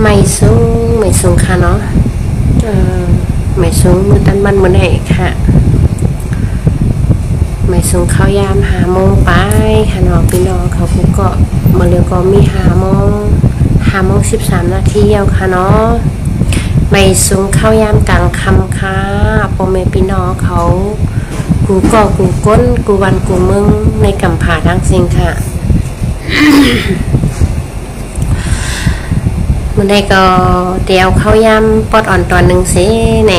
ไม่สูงค่ะเนาะไม่สูงมือตันมันมือไหนค่ะไม่สูงเข้ายาม5 โมงไปค่ะเนาะพี่น้องเขาก็มาเร็วก็มี5 โมง 13 นาทีเอาค่ะเนาะไม่สูงเข้ายามกลางค่ำค่ะพ่อแม่พี่น้องเขากูก้นกูวันกูมึงในกำผาทั้งสิ่งค่ะมันได้ก็เตียวเข้ายำปอดอ่อนตอนหนึ่งสิใน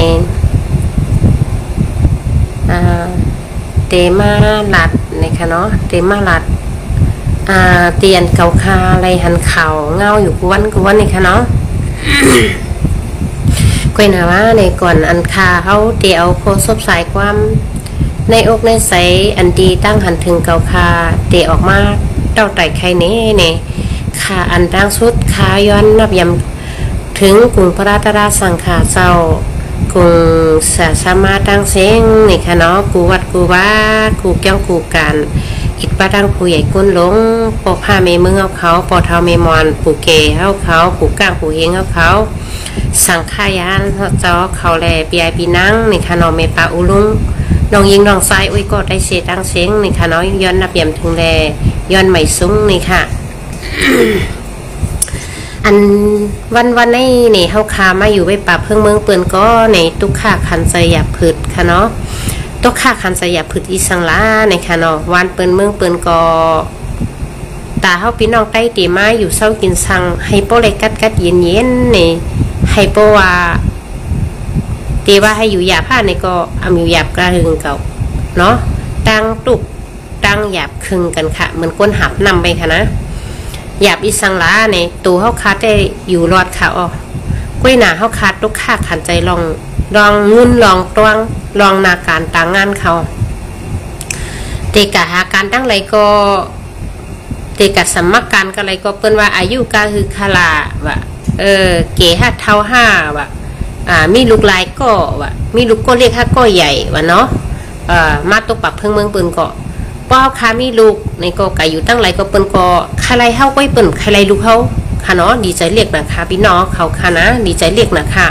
เตมาหลัดนะคะเนาะเตมาหลัดเตียนเกาคาอะไรหันเข่าเงาอยู่กวนนี่ค่ะเนาะก็นะว่าในก่อนอันคาเขาเตียวโคซบสายความในอกในใสอันดีตั้งหันถึงเกาคาเตะออกมาเต้าไต่ไข่เน่เนี่ยขาอันตั้งสุดขาย้อนนับยำถึงกลุ่มพระราตราสังขาเจ้ากลุ่มสามาตั้งเซ้งนี่ค่ะเนาะกูวัดกูว่ากูแก้วกูการอิดป้าดังกูใหญ่ก้นหลงปอผ้าเมมือเขาปอเท้าเมมอนปูเกเขาปูก้างปูเฮงเขาสังขายานเจ้าเขาแลปีไอปีนั่งนี่ค่ะเนาะเมปาอุลุงน้องยิงน้องทรายอุ้ยก็ได้เสตั้งเซ้งนี่ค่ะเนาะย้อนนับยำถึงแลย้อนใหม่ซุ้งนี่ค่ะอันวันนี้เนี่ยเฮาคามาอยู่ไว้ป่าเพิ่งเมืองเปื่อนก็ในตุกข่าคันใจหยาบผืดค่ะเนาะตุกข่าคันใจหยาบผืดอีสังลาในค่ะเนาะวันเปื่อนเมืองเปื่อนก็ตาเฮาพี่น้องใต้ตีมาอยู่เศร้ากินสังให้โปเล็กกัดเย็นนี่ให้โปว่าตีว่าให้อยู่หยาบผ้าในก็อยู่หยาบกระหึงเก่าเนาะตั้งตุกตั้งหยาบคึงกันค่ะเหมือนก้นหับนำไปค่ะนะหยาบอีสังลาในตัวเขาคัดได้อยู่รอดค่ะอ๋อกล้วยหนาเขาคัดลูกค้าขันใจลองเงินลองตวงลองนาการต่างงานเขาเตกะหาการตั้งไรก็เตกะสมัครการก็ไรก็เปิ้นว่าอายุก็คือคาลาว่ะเก๋5 เท่า 5ว่ะมีลูกลายก็ว่ะมีลูกก็เรียก5ก็ใหญ่ว่ะเนาะมาตัวปักเพิ่งเมืองปืนก็ป้าค้ามีลูกในก็ไก่อยู่ตั้งไรก็เปิ้นก็ใครเฮาก็เปิ้นใครลูกเขาค่ะเนาะดีใจเรียกนะคะพี่น้องเขาค่ะนะดีใจเรียกนะคะ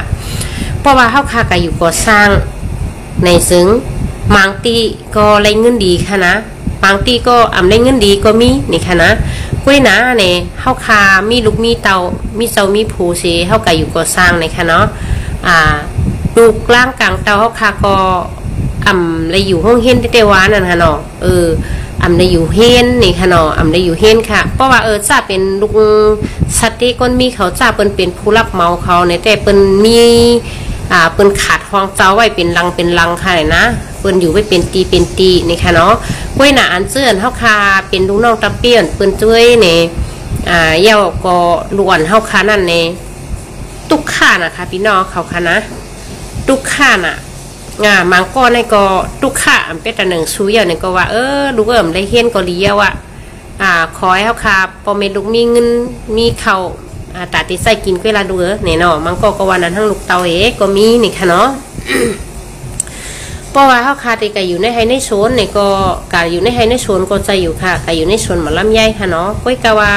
เพราะว่าเฮาค้าไก่อยู่ก่อสร้างในซึ้งบางตีก็ไรเงินดีค่ะนะบางตีก็ไรเงินดีก็มีนี่ค่ะนะกล้วยนะเนี่ยเฮาค้ามีลูกมีเตามีเจ้ามีผูเสเฮาไก่อยู่ก่อสร้างในค่ะเนาะลูกล่างกลางเตาเฮาค้าก็เลยอยู่ห้องเฮียนที่เตวานั่นค่ะเนาะเลยอยู่เฮียนนี่ค่ะเนาะเลยอยู่เฮียนค่ะเพราะว่าจ้าเป็นลูกสัตว์ที่ก้นมีเขาจ้าเป็นผู้รับเมาเขาในแต่เป็นมีเป็นขาดห้องเจ้าไว้เป็นลังค่ะนะเป็นอยู่ไว้เป็นตีนี่ค่ะเนาะกล้วยหนาอันเสื่อนเฮาคาเป็นลูกน้องตะเปียนเป็นจ้วยเนี่ยเย่าก็ล้วนเฮาคานั่นเนี่ยตุกข่านะคะพี่น้องเขาค่ะนะตุกข่าน่ะมังก็ในก็ตุกข่าเป็นแต่หนึ่งชูอย่างนี้ก็ว่าลูกได้เฮียนก็เลี้ยวขอให้เขาค่ะพอเมลูกมีเงินมีเขาตาติใส่กินเวลาดูเนี่ยเนาะมังก็วันนั้นทั้งลูกเตาก็มีนี่ค่ะเนาะเพราะว่าเขาค่ะติกอยู่ในไฮในโซนเนี่ยก็การอยู่ในไฮในโซนก็ใจอยู่ค่ะการอยู่ในโซนหมอลำใหญ่ค่ะเนาะก้อยกะว่า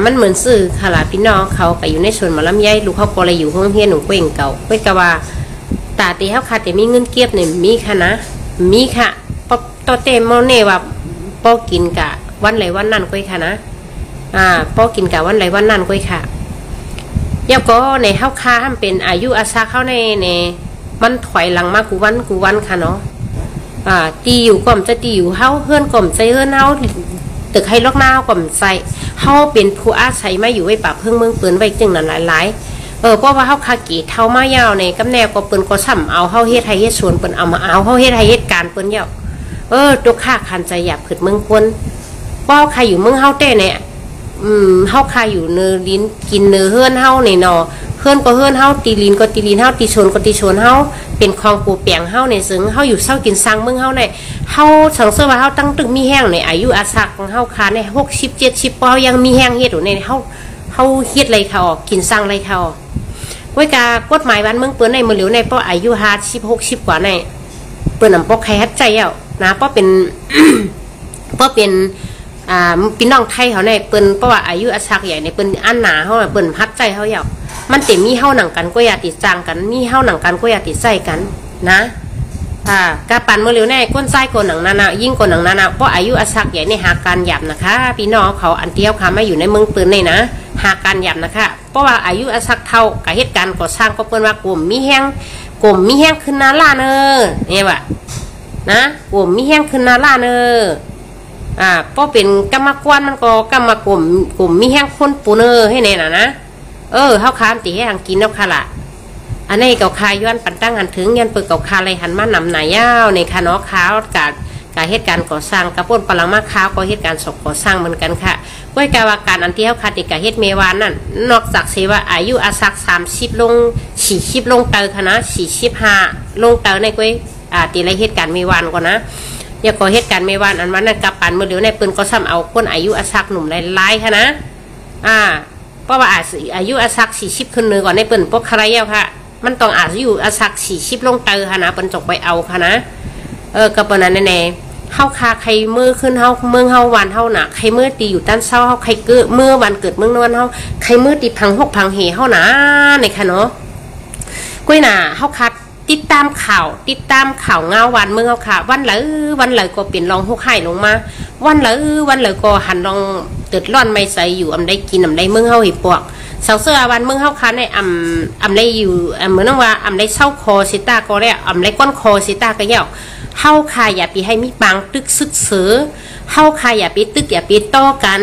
มันเหมือนสื่อค่ะล่ะพี่น้องเขาก็อยู่ในโซนหมอลำใหญ่ลูกเขาก็เลยอยู่ห้องเฮียนหนุ่มเก่งเก่าก้อยกะว่าตาตีเขาค่ะแต่มีเงินเก็บเนี่ยมีค่ะนะมีค่ะปอตเตมอเน่ว่าปอกินกะวันไหนวันนั่นก้อยค่ะนะปอกินกะวันไหนวันนั่นก้อยค่ะแล้วก็ในเขาค้าเป็นอายุอาซาเข้าในมันถอยหลังมากูวันค่ะเนาะตีอยู่ก่อมจะตีอยู่เฮาเฮือนก่อมใจเฮือนเฮาตึกให้ล็อกหน้าก่อมใจเฮาเป็นผู้อาศัยมาอยู่ไว้ป่าเพิ่งเมืองเปื้อนไว้จึงนั้นหลายเพราะว่าเฮาคากีเท่ามายาวในกำแนวก็เปิ้นก็ซ้ำเอาเฮาเฮ็ดให้เฮ็ดสวนเปิ้นเอามาเอาเฮาเฮ็ดให้เฮ็ดการเปิ้นยาวตัวข้าคันใจหยาบขึ้นเมืองคนป้อใครอยู่เมืองเฮาเต้เนี่ยเฮาใครอยู่เนื้อลิ้นกินเนื้อเฮือนเฮาในนอเฮือนก็เฮือนเฮาตีลิ้นก็ตีลิ้นเฮาตีชนก็ตีชนเฮาเป็นคลองปูเปียงเฮาในซึ่งเฮาอยู่เศร้ากินซังเมืองเฮาในเฮาสังเสริมว่าเฮาตั้งตึกมีแห้งในอายุอาศักของเฮาคาใน60 70ป้อยังมีแห้งเฮ็ดอยู่ในเฮาเฮ็ดอะไรเขากินซังอะไรเขาก้อยกากฎหมายวันเมืองเปิ้นในมือเหลียวในป้ออายุ50 60กว่าในเปิ้นนำป้อใครฮัดใจเอานะป้อเป็น พี่น้องไทยเขาเนี่ยเปิ้นเพราะว่าอายุอาศักใหญ่ในเปิ้นอันหนาเขาเปิ้นพัดใจเขาเหยามันเต็มมีเฮาหนังกันก็อย่าติดจางกันมีเฮาหนังกันก็อย่าติดใจกันนะกาปันเมื่อเร็วแน่ก้นไส้ก้นหนังนานายิ่งก้นหนังนานาเพราะอายุอาศักใหญ่ในหาการหยับนะคะพี่น้องเขาอันเดียวค่ะไม่อยู่ในเมืองปืนเลยนะหาการหยับนะคะเพราะว่าอายุอาศักเท่ากับเหตุการณ์ก่อสร้างก็เปิ้นว่ากลุ่มมีแห้งขึ้นนาล่าเนอเนี่ยวะนะกลุ่มมีแห้งขึ้นนาล่าเนอเพราะเป็นกรรมกรมันก็กรรมกลุ่มมีแห้งคนปูเนอให้แน่น่ะนะเขาค้ามตีให้หังกินแล้วค่ะล่ะอันนี้เก่าคาย้อนปันตั้งหันถึงยันเปิดเก่าคาอะไรหันมาหนำหนายาวในคาเนาะข้าวการเหตุการณ์ก่อสร้างกระป่นปลังมาข้าวก็เหตุการณ์ศพก่อสร้างเหมือนกันค่ะก้อยกาวาการอันที่เขาคาติกาเหตุเมวานนั่นนอกจากเสว่าอายุอาศัก30ลง40ลงเตอค่ะนะ45ลงเตอในก้อยตีไรเหตุการณ์เมวานก่อนนะอย่าก่อเหตุการณ์เมวานอันวันนั้นกับปันเมื่อเดี๋ยวในปืนก็ซ้ำเอาคนอายุอาศักหนุ่มไล่ค่ะนะเพราะว่าอายุอาศัก40ขึ้นเนื้อก่อนในปืนพวกใครเย้าค่ะมันต้องอายุอาศัก40ลงเตอค่ะนะปืนจกไปเอาค่ะนะกับปนนั้นแน่เฮาคาใครมือขึ้นเฮาเมืองเฮาวันเฮาหนาใครมือตีอยู่ด้านเศร้าเฮาใครเกิดเมื่อวันเกิดเมืองนวลเฮาใครมือตีพังหกพังเหเฮาหนาในค่ะเนาะกุ้ยหนาเฮาคัดติดตามข่าวเงาวันเมืองเฮาค่ะวันเลยก็เปลี่ยนลองหกไห่ลงมาวันเลยก็หันลองเติดร้อนไม่ใส่อยู่อำได้กินอำได้เมืองเฮาหิปวกเสาเสื้อวันเมืองเฮาค่ะในอำได้อยู่เหมือนว่าอำได้เศร้าคอสิตาก็แล้วอำได้ก้นคอสิตาก็เยาเฮาคาอย่าไปให้มีปังตึกซึกเสือเฮาคาอย่าไปตึกอย่าไปต่อกัน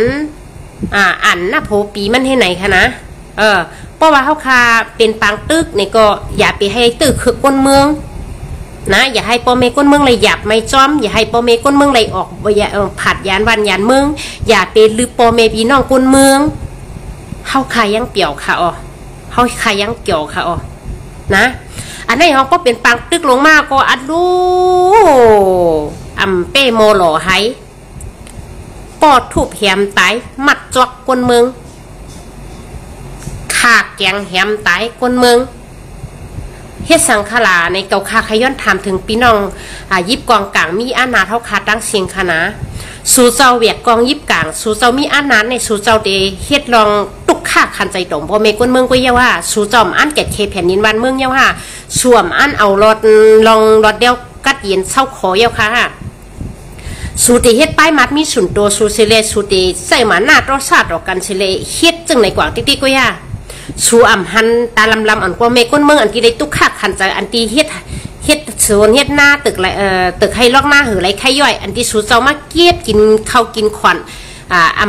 อันหน้าโผปีมันให้ไหนคะนะเพราะว่าเฮาคาเป็นปังตึกนี่ก็อย่าไปให้ตึกคือก้นเมืองนะอย่าให้ปอเมก้นเมืองเลยหยับไม่จ้อมอย่าให้ปอเมก้นเมืองเลยออกผัดยานวันยานเมืองอย่าไปลือปอเมพี่น้องก้นเมืองเฮาคายังเปี่ยวค่ะเฮาคายังเกี่ยวค่ะนะอันนี้เขาก็เป็นปังตึกลงมาก็อัดดูเป้โมหล่อไฮปอดถูกแหมตายมัดจอกคนเมืองขาแกงแหมตายคนเมืองเฮ็ดสังขลาในเก่าคาขย้อนถามถึงพี่น้องยิบกองกลางมีอาณาเท่าคาตั้งเสียงคณะสู่เจ้าเวียกกองยิบกลางสู่เจ้ามีอาณาในสู่เจ้าเดเฮ็ดลองตุกข้าคันใจตรงพอเมก้นเมืองก็เยาว่าสู่จอมอันแกะเคแผ่นดินวันเมืองเยาว่าสวมอันเอารถลองรถเดียวกัดเย็นเศร้าขอเยาค่ะสู่ตีเฮ็ดป้ายมัดมีสุนตัวสู่เสเลสู่ตีใส่หมาหน้าตัวซาดออกกันเสเลเฮ็ดจึงในกว่างติ๊กก็ย่าสู่หันตาลำอันกว่าเมก้นเมืองอันที่ได้ตุกข้าคันใจอันที่เฮ็ดสวนเฮ็ดหน้าตึกไรตึกให้ลอกหน้าหือไรไข่ย่อยอันที่สู่เจ้ามาเก็บกินข้าวกินขวัญ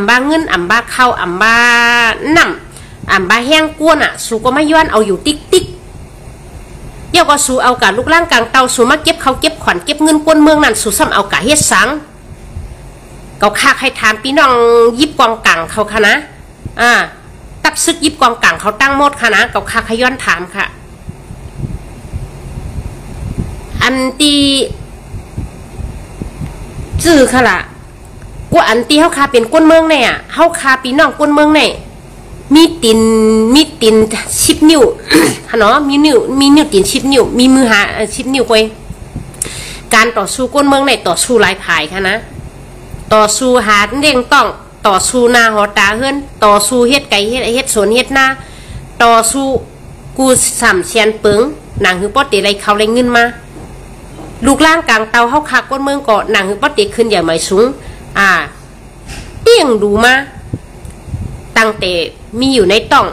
บ้าเงินบ้าข้าวบ้าน้ำบ้าแห้งก้วนสู่ก็ไม่ย้อนเอาอยู่ติ๊กเดี๋ยวก็สู่เอากะลูกล่างกลางเตาสู่มาเก็บเขาเก็บขวัญเก็บเงินก้นเมืองนั่นสู่ซ้ำเอากะเฮ็ดสังก็คาใครถามพี่น้องยิบกองกลางเขาค่ะนะตับซึกยิบกองกลางเขาตั้งหมดค่ะนะก็คาขย้อนถามค่ะอันตีจื้อค่ะล่ะกูอันตีเฮาคาเป็นก้นเมืองเนี่ยเฮาคาพี่น้องก้นเมืองเนี่ยมีติน10 นิ้ว เนาะมีนิ้วติน10 นิ้วมีมือหา10 นิ้วก้อยการต่อสู้ก้นเมืองเนี่ยต่อสู้หลายภายค่ะนะต่อสู้หาเด้งต้องต่อสู้นาหอตาเฮือนต่อสู้เฮ็ดไก่เฮ็ดสวนเฮ็ดนาต่อสู้กูสามเชียนเปิงหนังหือป๊อดตีไรเขาไรเงินมาลูกล่างกลางเตาเฮาคาก้นเมืองเกาะหนังหือป๊อดตีขึ้นใหญ่ใหม่สูงเตี้ยงดูมาตั้งแต่มีอยู่ในต้อง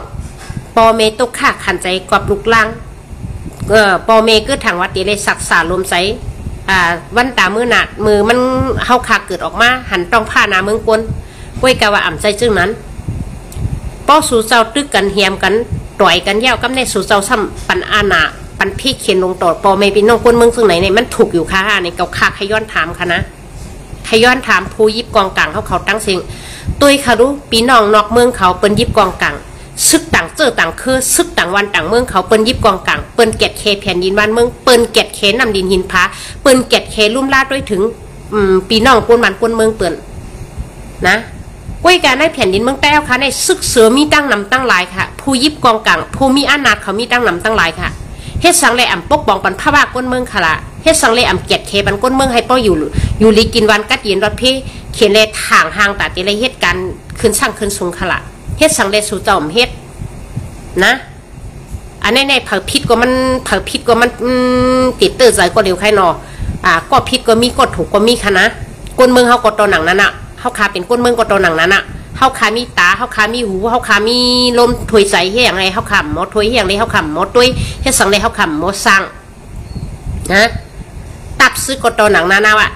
ปอเมตกข้าขันใจกับลูกล่างปอเมก็ทางวัดตีเลยศักษาลมใจวันตามือหนาดมือมันเฮาคาเกิดออกมาหันต้องผ้านาเมืองกวนก้วยกะว่าอ่ำใจจึงนั้นป้อสู่เจ้าตึกกันเฮียมกันต่อยกันเย้ากำในสู่เจ้าซ้ำปันอาณาปันพี่เขียนลงต่อปอเมเป็นน้องกวนเมืองซึ่งไหนในมันถูกอยู่ค่ะในเก่าคาขย้อนถามค่ะนะขย้อนถามผู้ยิบกองกลางเขาตั้งเสียงตุยค่ะรู้ปีน้องนอกเมืองเขาเปิ้นยิบกองกลางซึกต่างเจอต่างคือซึกต่างวันต่างเมืองเขาเปิ้นยิบกองกลางเปิ้นเกตเคแผ่นดินบ้านเมืองเปิ้นเกตเคนำดินหินผาเปิ้นเกตเคลุ่มลาดด้วยถึงปีน้องกวนมันกวนเมืองเปิ้นนะก้วยการได้แผ่นดินเมืองแต้วค่ะในซึกเสือมีตั้งนำตั้งหลายค่ะผู้ยิบกองกลางผู้มีอาณาเขามีตั้งนำตั้งหลายค่ะเฮ็ดสังแลปกป้องปันพระว่ากวนเมืองค่ะละ เฮ็ดสังเลอำเกียดเคปันก้นเมืองให้ป้ออยู่ลีกินวันกัดเย็นรถพี่เขียนเลทางห่างตาติเลยเฮ็ดการขึ้นช่างขึ้นสูงขละเฮ็ดสังเลสู่เจ้าเฮ็ดนะอันในเผาพิษก็มันติดตื้อใจก็เร็วใครนอก็พิษก็มีก็ถูกก็มีค่ะนะก้นเมืองเฮาก็ตัวหนังนั้นน่ะเฮาคาเป็นก้นเมืองก็ตัวหนังนั้นน่ะเฮาคามีตาเฮาคามีหูเฮาคามีลมถวยใสเฮ็ดอย่างไรเฮาคำหมดถวยเฮ็ดอย่างไรเฮาคำหมดด้วยเฮ็ดสังเลเฮาคำหมดสั่งนะตับซึกก็ตัวหนังนั้นน่ะว่ะ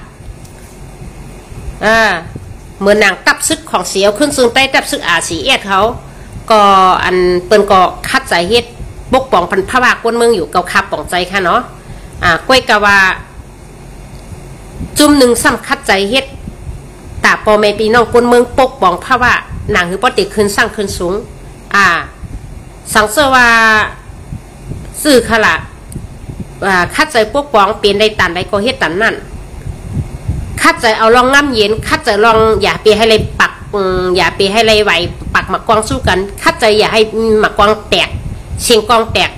เหมือนหนังตับซึกของเสียวขึ้นซึ่งใต้ตับซึกสีเอ็ดเขาก็อันเปิ้นก็คัดใจเฮ็ดปกป้องพันพระว่าก้นเมืองอยู่เกาคาป่องใจค่ะเนาะก้อยกะว่าจุ่มหนึ่งซ้ำคัดใจเฮ็ดตาปอแม่ปีน้องก้นเมืองปกป้องพระว่าหนังคือปอติขึ้นสร้างขึ้นสูงสังเสว่าสื่อค่ะละคัดใจปกป้องเปลี่ยนได้ตันได้ก็เฮ็ดตันนั่นคัดใจเอาลองง่ำเย็นคัดใจลองอย่าเปให้เลยปักอย่าเปให้เลยไหวปักหมักกวางสู้กันคัดใจอย่าให้หมักกวางแตกเชียงกองแตก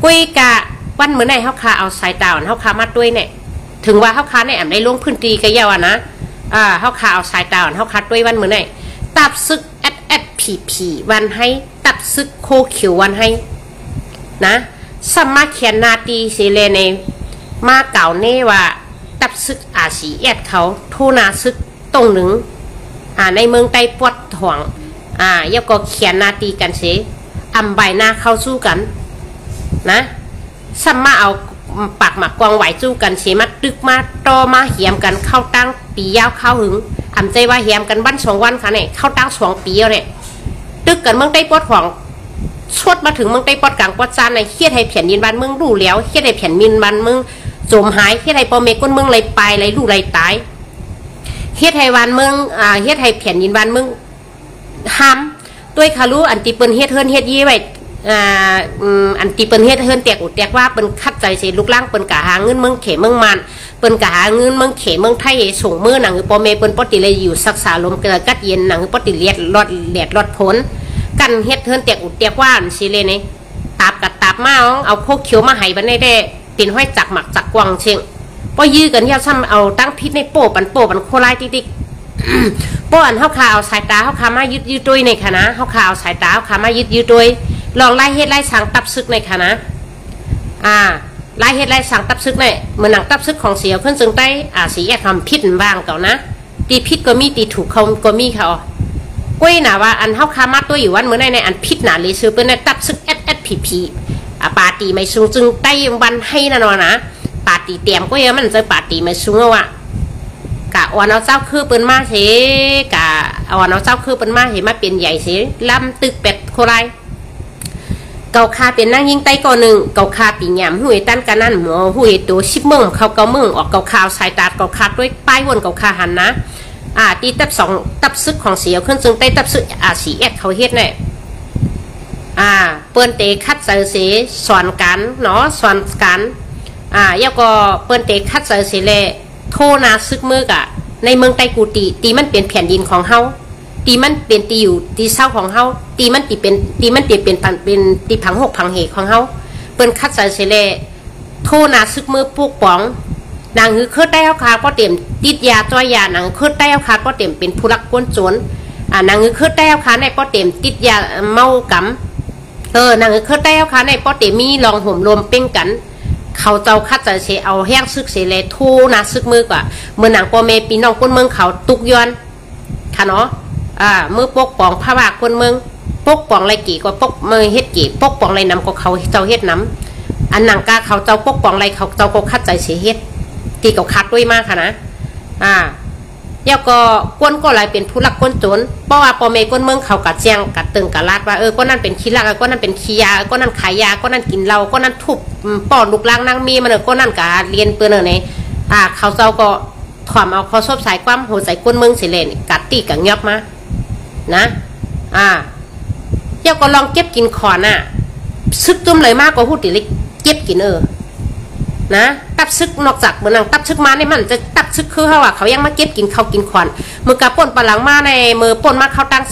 กุ้ยกะวันเหมือนในเฮาคาเอาสายตาเฮาคามาด้วยเนี่ยถึงว่าเฮาคาในแอมได้ลงพื้นที่กะยาวนะเฮาคาเอาสายตาเฮาคาด้วยวันเหมือนในตับซึกผีวันให้ตับซึกโคเขียววันให้นะสมาเขียนนาตีเสเลในมาเก่าเน่ว่าตับซึกสีเอ็ดเขาโทนาซึกตรงหนึ่งในเมืองใต้ปวดถ่วงยกก็เขียนนาตีกันเสอำใบหน้าเข้าสู้กันนะซ้ำมาเอาปากหมักกวางไหวสู้กันเสมาตึกมาตอมาเหี่ยมกันเข้าตั้งปียาวเข้าหึงอำใจว่าเหี่ยมกันวัน2 วันค่ะเนี่ยเข้าตั้ง2 ปีแล้วเนี่ยตึกกันเมืองใต้ปวดของชดมาถึงเมืองใต้ปวดกลางปวดจานในเฮียไทยแผ่นดินบ้านเมืองรู้แล้วเฮียไทยแผ่นดินบ้านเมืองจมหายเฮียไทยปอเมก้นเมืองเลยไปเลยรู้เลยตายเฮียไทยวันเมืองเฮียไทยแผ่นดินบ้านเมืองห้ามด้วยคารุอันตีเปิ้นเฮ็ดเฮิรนเฮ็ดยี่ไว้อันตีเปิ้นเฮ็ดเฮิรนแตกอุดแตกว่าเปิ้นคัดใจเสลูกล่างเปิ้นกะหาเงินเมืองเขเมืองมันเปิ้นกะหาเงินเมืองเขเมืองไทยส่งมือหนังปอเมเปิ้นปอติเลยอยู่ศึกษาลมเกลือกัดเย็นหนังปอติเลียดรอดพ้นกันเฮ็ดเฮิรนแตกอุดแตกว่าสิเลยนี่ตาบกับตาบมาเอาโคเขียวมาให้บันได้เป็นห้อยจักหมักจักกวางเชิงพอยื้อกันยาซ้ำเอาตั้งพิษในโป้ปันโคไลติ๊กป้อนเฮาขาเอาสายตาเฮาขามายืดด้วยในคณะเฮาขาเอาสายตาเฮาขามายืดด้วยลองไล่เฮ็ดไล่สั่งตับซึกในคณะไล่เฮ็ดไล่สั่งตับซึกในเหมือนหนังตับซึกของเสียวขึ้นซึ่งใต้สีแยกทำพิษบ้างเก่านะตีพิษก็มีตีถูกเขาก็มีเขาก้อยหนาว่าอันเฮาขามาตัวอยู่วันเหมือนในอันพิษหนาเลยซื้อเป็นในตับซึกผีปาตีไม่สูงจึงใต้วันให้นะนะปาตีเตรียมก็ยังมันจะปาตีไม่สูงเอากะวันเอาเจ้าคือเปิ้นมาเสกะวันเอาเจ้าคือเปิ้นมาเห็นมาเป็นใหญ่เสลำตึกเป็ดโคไรเกาคาเป็นนั่งยิงไตก่อนหนึ่งเกาคาปีหยำหุยตันกันนั่นหมอหุยตัวชิบเมืองเขาเกาเมืองออกเกาคาวสายตาเกาคาด้วยป้ายวนเกาคาหันนะตีตับซึกของเสียวขึ้นซึ่งไตตับซึกสีเอ็ดเขาเฮ็ดเนี่ยเปิ้นเตะคัดเสือเสสอนกันเนาะสอนกันแล้วก็เปิ้นเตะคัดเสือเสเลยโทนาซึกมือกะในเมืองไต้กูตีมันเป็นแผ่นดินของเฮาตีมันเป็นตีอยู่ตีเศร้าของเฮาตีมันเป็นตีผังหกผังเหตุของเฮาเปิ้นคัดเสือเสเลยโทนาซึกมือปลูกป๋องนางคือเคยได้เอาคาก็เต็มติดยาจ้อยยานางเคยได้เอาคาก็เต็มเป็นผู้รักก้นโจรนางคือเคยได้เอาคาในก็เต็มติดยาเมากำนางเคยได้เอาคาในป้อเตมีลองห่มรวมเป้งกันเขาเจ้าคัดใจเสเอาแห้งซึกเสเลยทูนาซึกมือกว่าเมื่อนางปอเมปีน้องคนเมืองเขาตุกย้อนค่ะเนาะมือปกป้องพระว่าคนเมืองปกป้องไรกี่ก็ปกมือเฮ็ดกี่ปกป้องไรนำก็เขาเจ้าเฮ็ดน้ำอันนางกาเขาเจ้าปกป้องไรเขาเจ้าก็คัดใจเสเฮ็ดตีเขาคัดด้วยมากค่ะนะแล้วก็ก้นก็เลยเป็นผู้รักก้นโจรเพราะว่าปอเมก้นเมืองเขากัดแจงกัดตึงกัดลาดว่าก็นั่นเป็นขี้ลักก็นั่นเป็นขี้ยาก็นั่นขายยาก็นั่นกินเหล้าก็นั่นทุบป้อนลูกล้างนางมีมันก็นั่นกะเรียนเปื้อนเนี่ยเขาเจ้าก็ถอมเอาเขาซบสายความหัวใจก้นเมืองเสร็จเลยกัดตีกัดยับมานะแล้วก็ลองเก็บกินขอนซึกจุ่มเลยมากกว่าพูดติลิเก็บกินนะตับซึกนอกจากเมื่อนังตับซึกมาในมันจะตับซึกคือเขายังมาเก็บกินเขากินขวัญมือกระป่นปลังมาในมือป่นมาเขาตั้ง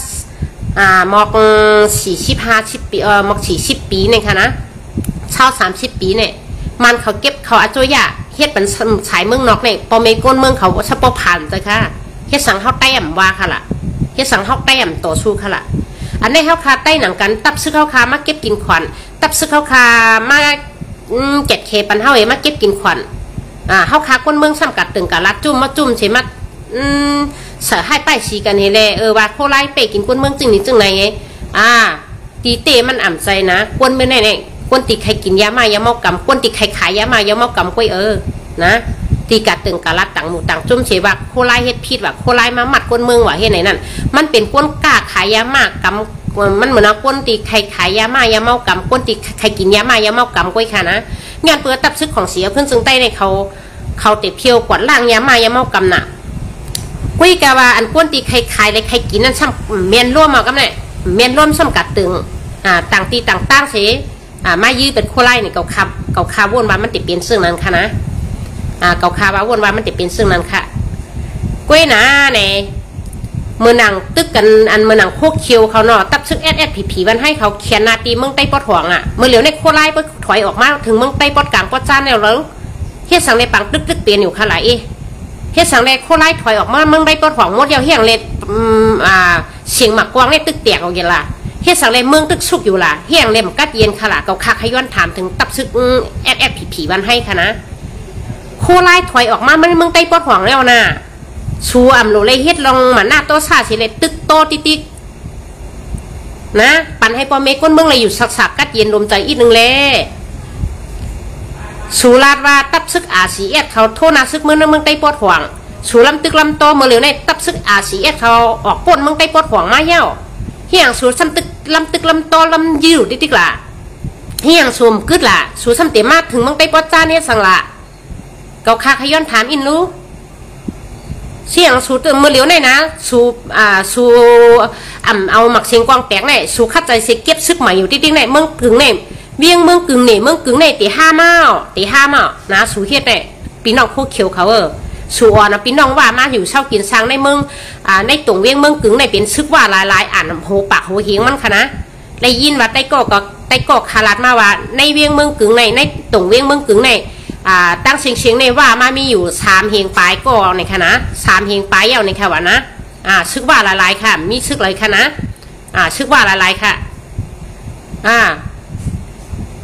หมอก40-50 ปีหมอก40 ปีเนี่ยค่ะนะเช่า30 ปีเนี่ยมันเขาเก็บเขาอาจุยะ เฮ็ดเป็นสายเมืองนอกเนี่ยพอเมก้นเมืองเขาสปอผ่านเลยค่ะเฮ็ดสังเฮาแต้มว่าค่ะล่ะเฮ็ดสังเฮาแต้มต่อสู้ค่ะล่ะอันนี้เฮาคาใต้หนังกันตับซึกเฮาคามาเก็บกินขวัญตับซึกเฮาคามา7K ปันเฮาเอมาเก็บกินขวัญเฮาคาก้นเมืองซ้ำกัดตึงกะลัดจุ่มมาจุ่มใช่มั้ยเสือให้ป้ายสีกันเฮแลว่าโคไล่ไปกินก้นเมืองจึงนี่จึงไหนไงตีเตมันอ่ำใจนะก้นไม่แน่ๆก้นตีใครกินยามายาเมากำก้นตีใครขายยามายาเมากำก้อยนะตีกัดตึงกะลัดต่างหมู่ต่างจุ่มเฉยว่าโคไล่เฮ็ดพิษว่าโคไล่มาหมัดก้นเมืองว่าเฮ็ดไหนนั่นมันเป็นก้นกล้าขายยามากำมันเหมือนเอาก้นตีใครขายยามายาเมากำก้นตีใครกินยามายาเมากำก้อยค่ะนะงานเปิดตับซึกของเสียเพื่อนซึ่งใต้ในเขาเตะเพียวกวาดล่างยามายาเมากำน่ะกุ้ยกะว่าอันก้นตีใครขายเลยใครกินนั่นซ้ำเมียนร่วมเอากำเนี่ยเมียนร่วมซ้ำกัดตึงต่างตีต่างตั้งเสียมายื้อเป็นโคไล่เนี่ยเกาคาวนว่ามันติดเป็นซึ่งนั้นค่ะนะเกาคาว่าวนว่ามันติดเป็นซึ่งนั้นค่ะกุ้ยนะเนี่ยเมื่อนังตึกกันอันเมื่อนังโคกเคียวเขาเนาะตับซึกผีวันให้เขาเขียนนาตีเมืองใต้ปอดหวงเมื่อเหลียวในโคไล่ไปถอยออกมาถึงเมืองใต้ปอดกลางปอดจ้านแล้วเฮ็ดสังในปังตึกเปลี่ยนอยู่ค่ะหลายเฮ็ดสังในโคไล่ถอยออกมาเมืองใต้ปอดหวงมดเดียวเฮียงเล็ดเสียงหมักกวางในตึกแตกเอาอย่างละเฮ็ดสังในเมืองตึกสุกอยู่ละเฮียงเล็มกัดเย็นค่ะละเกาคักให้ย้อนถามถึงตับซึกผีวันให้ค่ะนะโคไล่ถอยออกมาเมืองใต้ปอดหวงแล้วนะชูอ่ำโลเลยเฮ็ดลองมาหน้าโตซาสิเลยตึกโตติ๊กนะปั่นให้ปอเมก้นเมืองเลยอยู่สักกัดเย็นลมใจอีกนึงเลยสูลาดว่าตับซึกRCSเขาโทษนาซึกเมืองใต้ปอดหวงสูลำตึกลำโตเมื่อเหลียวในตับซึกRCSเขาออกป่นเมืองใต้ปอดหวงมาเหี้ยวเฮียงสูซ้ำตึกลำโตลำยืดติ๊กล่ะเฮียงสูมกึดล่ะสูซ้ำเตมาถึงเมืองใต้ปอดจ้าเนี่ยสังละเกาคาขย้อนถามอินรู้เสียงสูเมื่อเหลียวในนะสูเอาหมักเสียงกวางแตกในสูคัดใจเสียเก็บซึกใหม่อยู่ติ๊กในเมืองถึงในเวียงเมืองกึ่งในตีห้าเมานะสูเฮ็ดในปีน้องโคเขียวเขาสูอ่อนปีน้องว่ามาอยู่เช่ากินสร้างในเมืองในตรงเวียงเมืองกึ่งในเป็นซึกว่าหลายอ่านโหปากโหเฮงมันค่ะนะได้ยินว่าไต้ก็คาราดมาว่าในเวียงเมืองกึ่งในตรงเวียงเมืองกึ่งในตั้งเสียงในว่ามามีอยู่3เฮงปลายก็ในค่ะนะ3เฮงปลายเอาในค่ะว่านะซึกว่าหลายค่ะมีซึกอะไรค่ะนะซึกว่าหลายค่ะ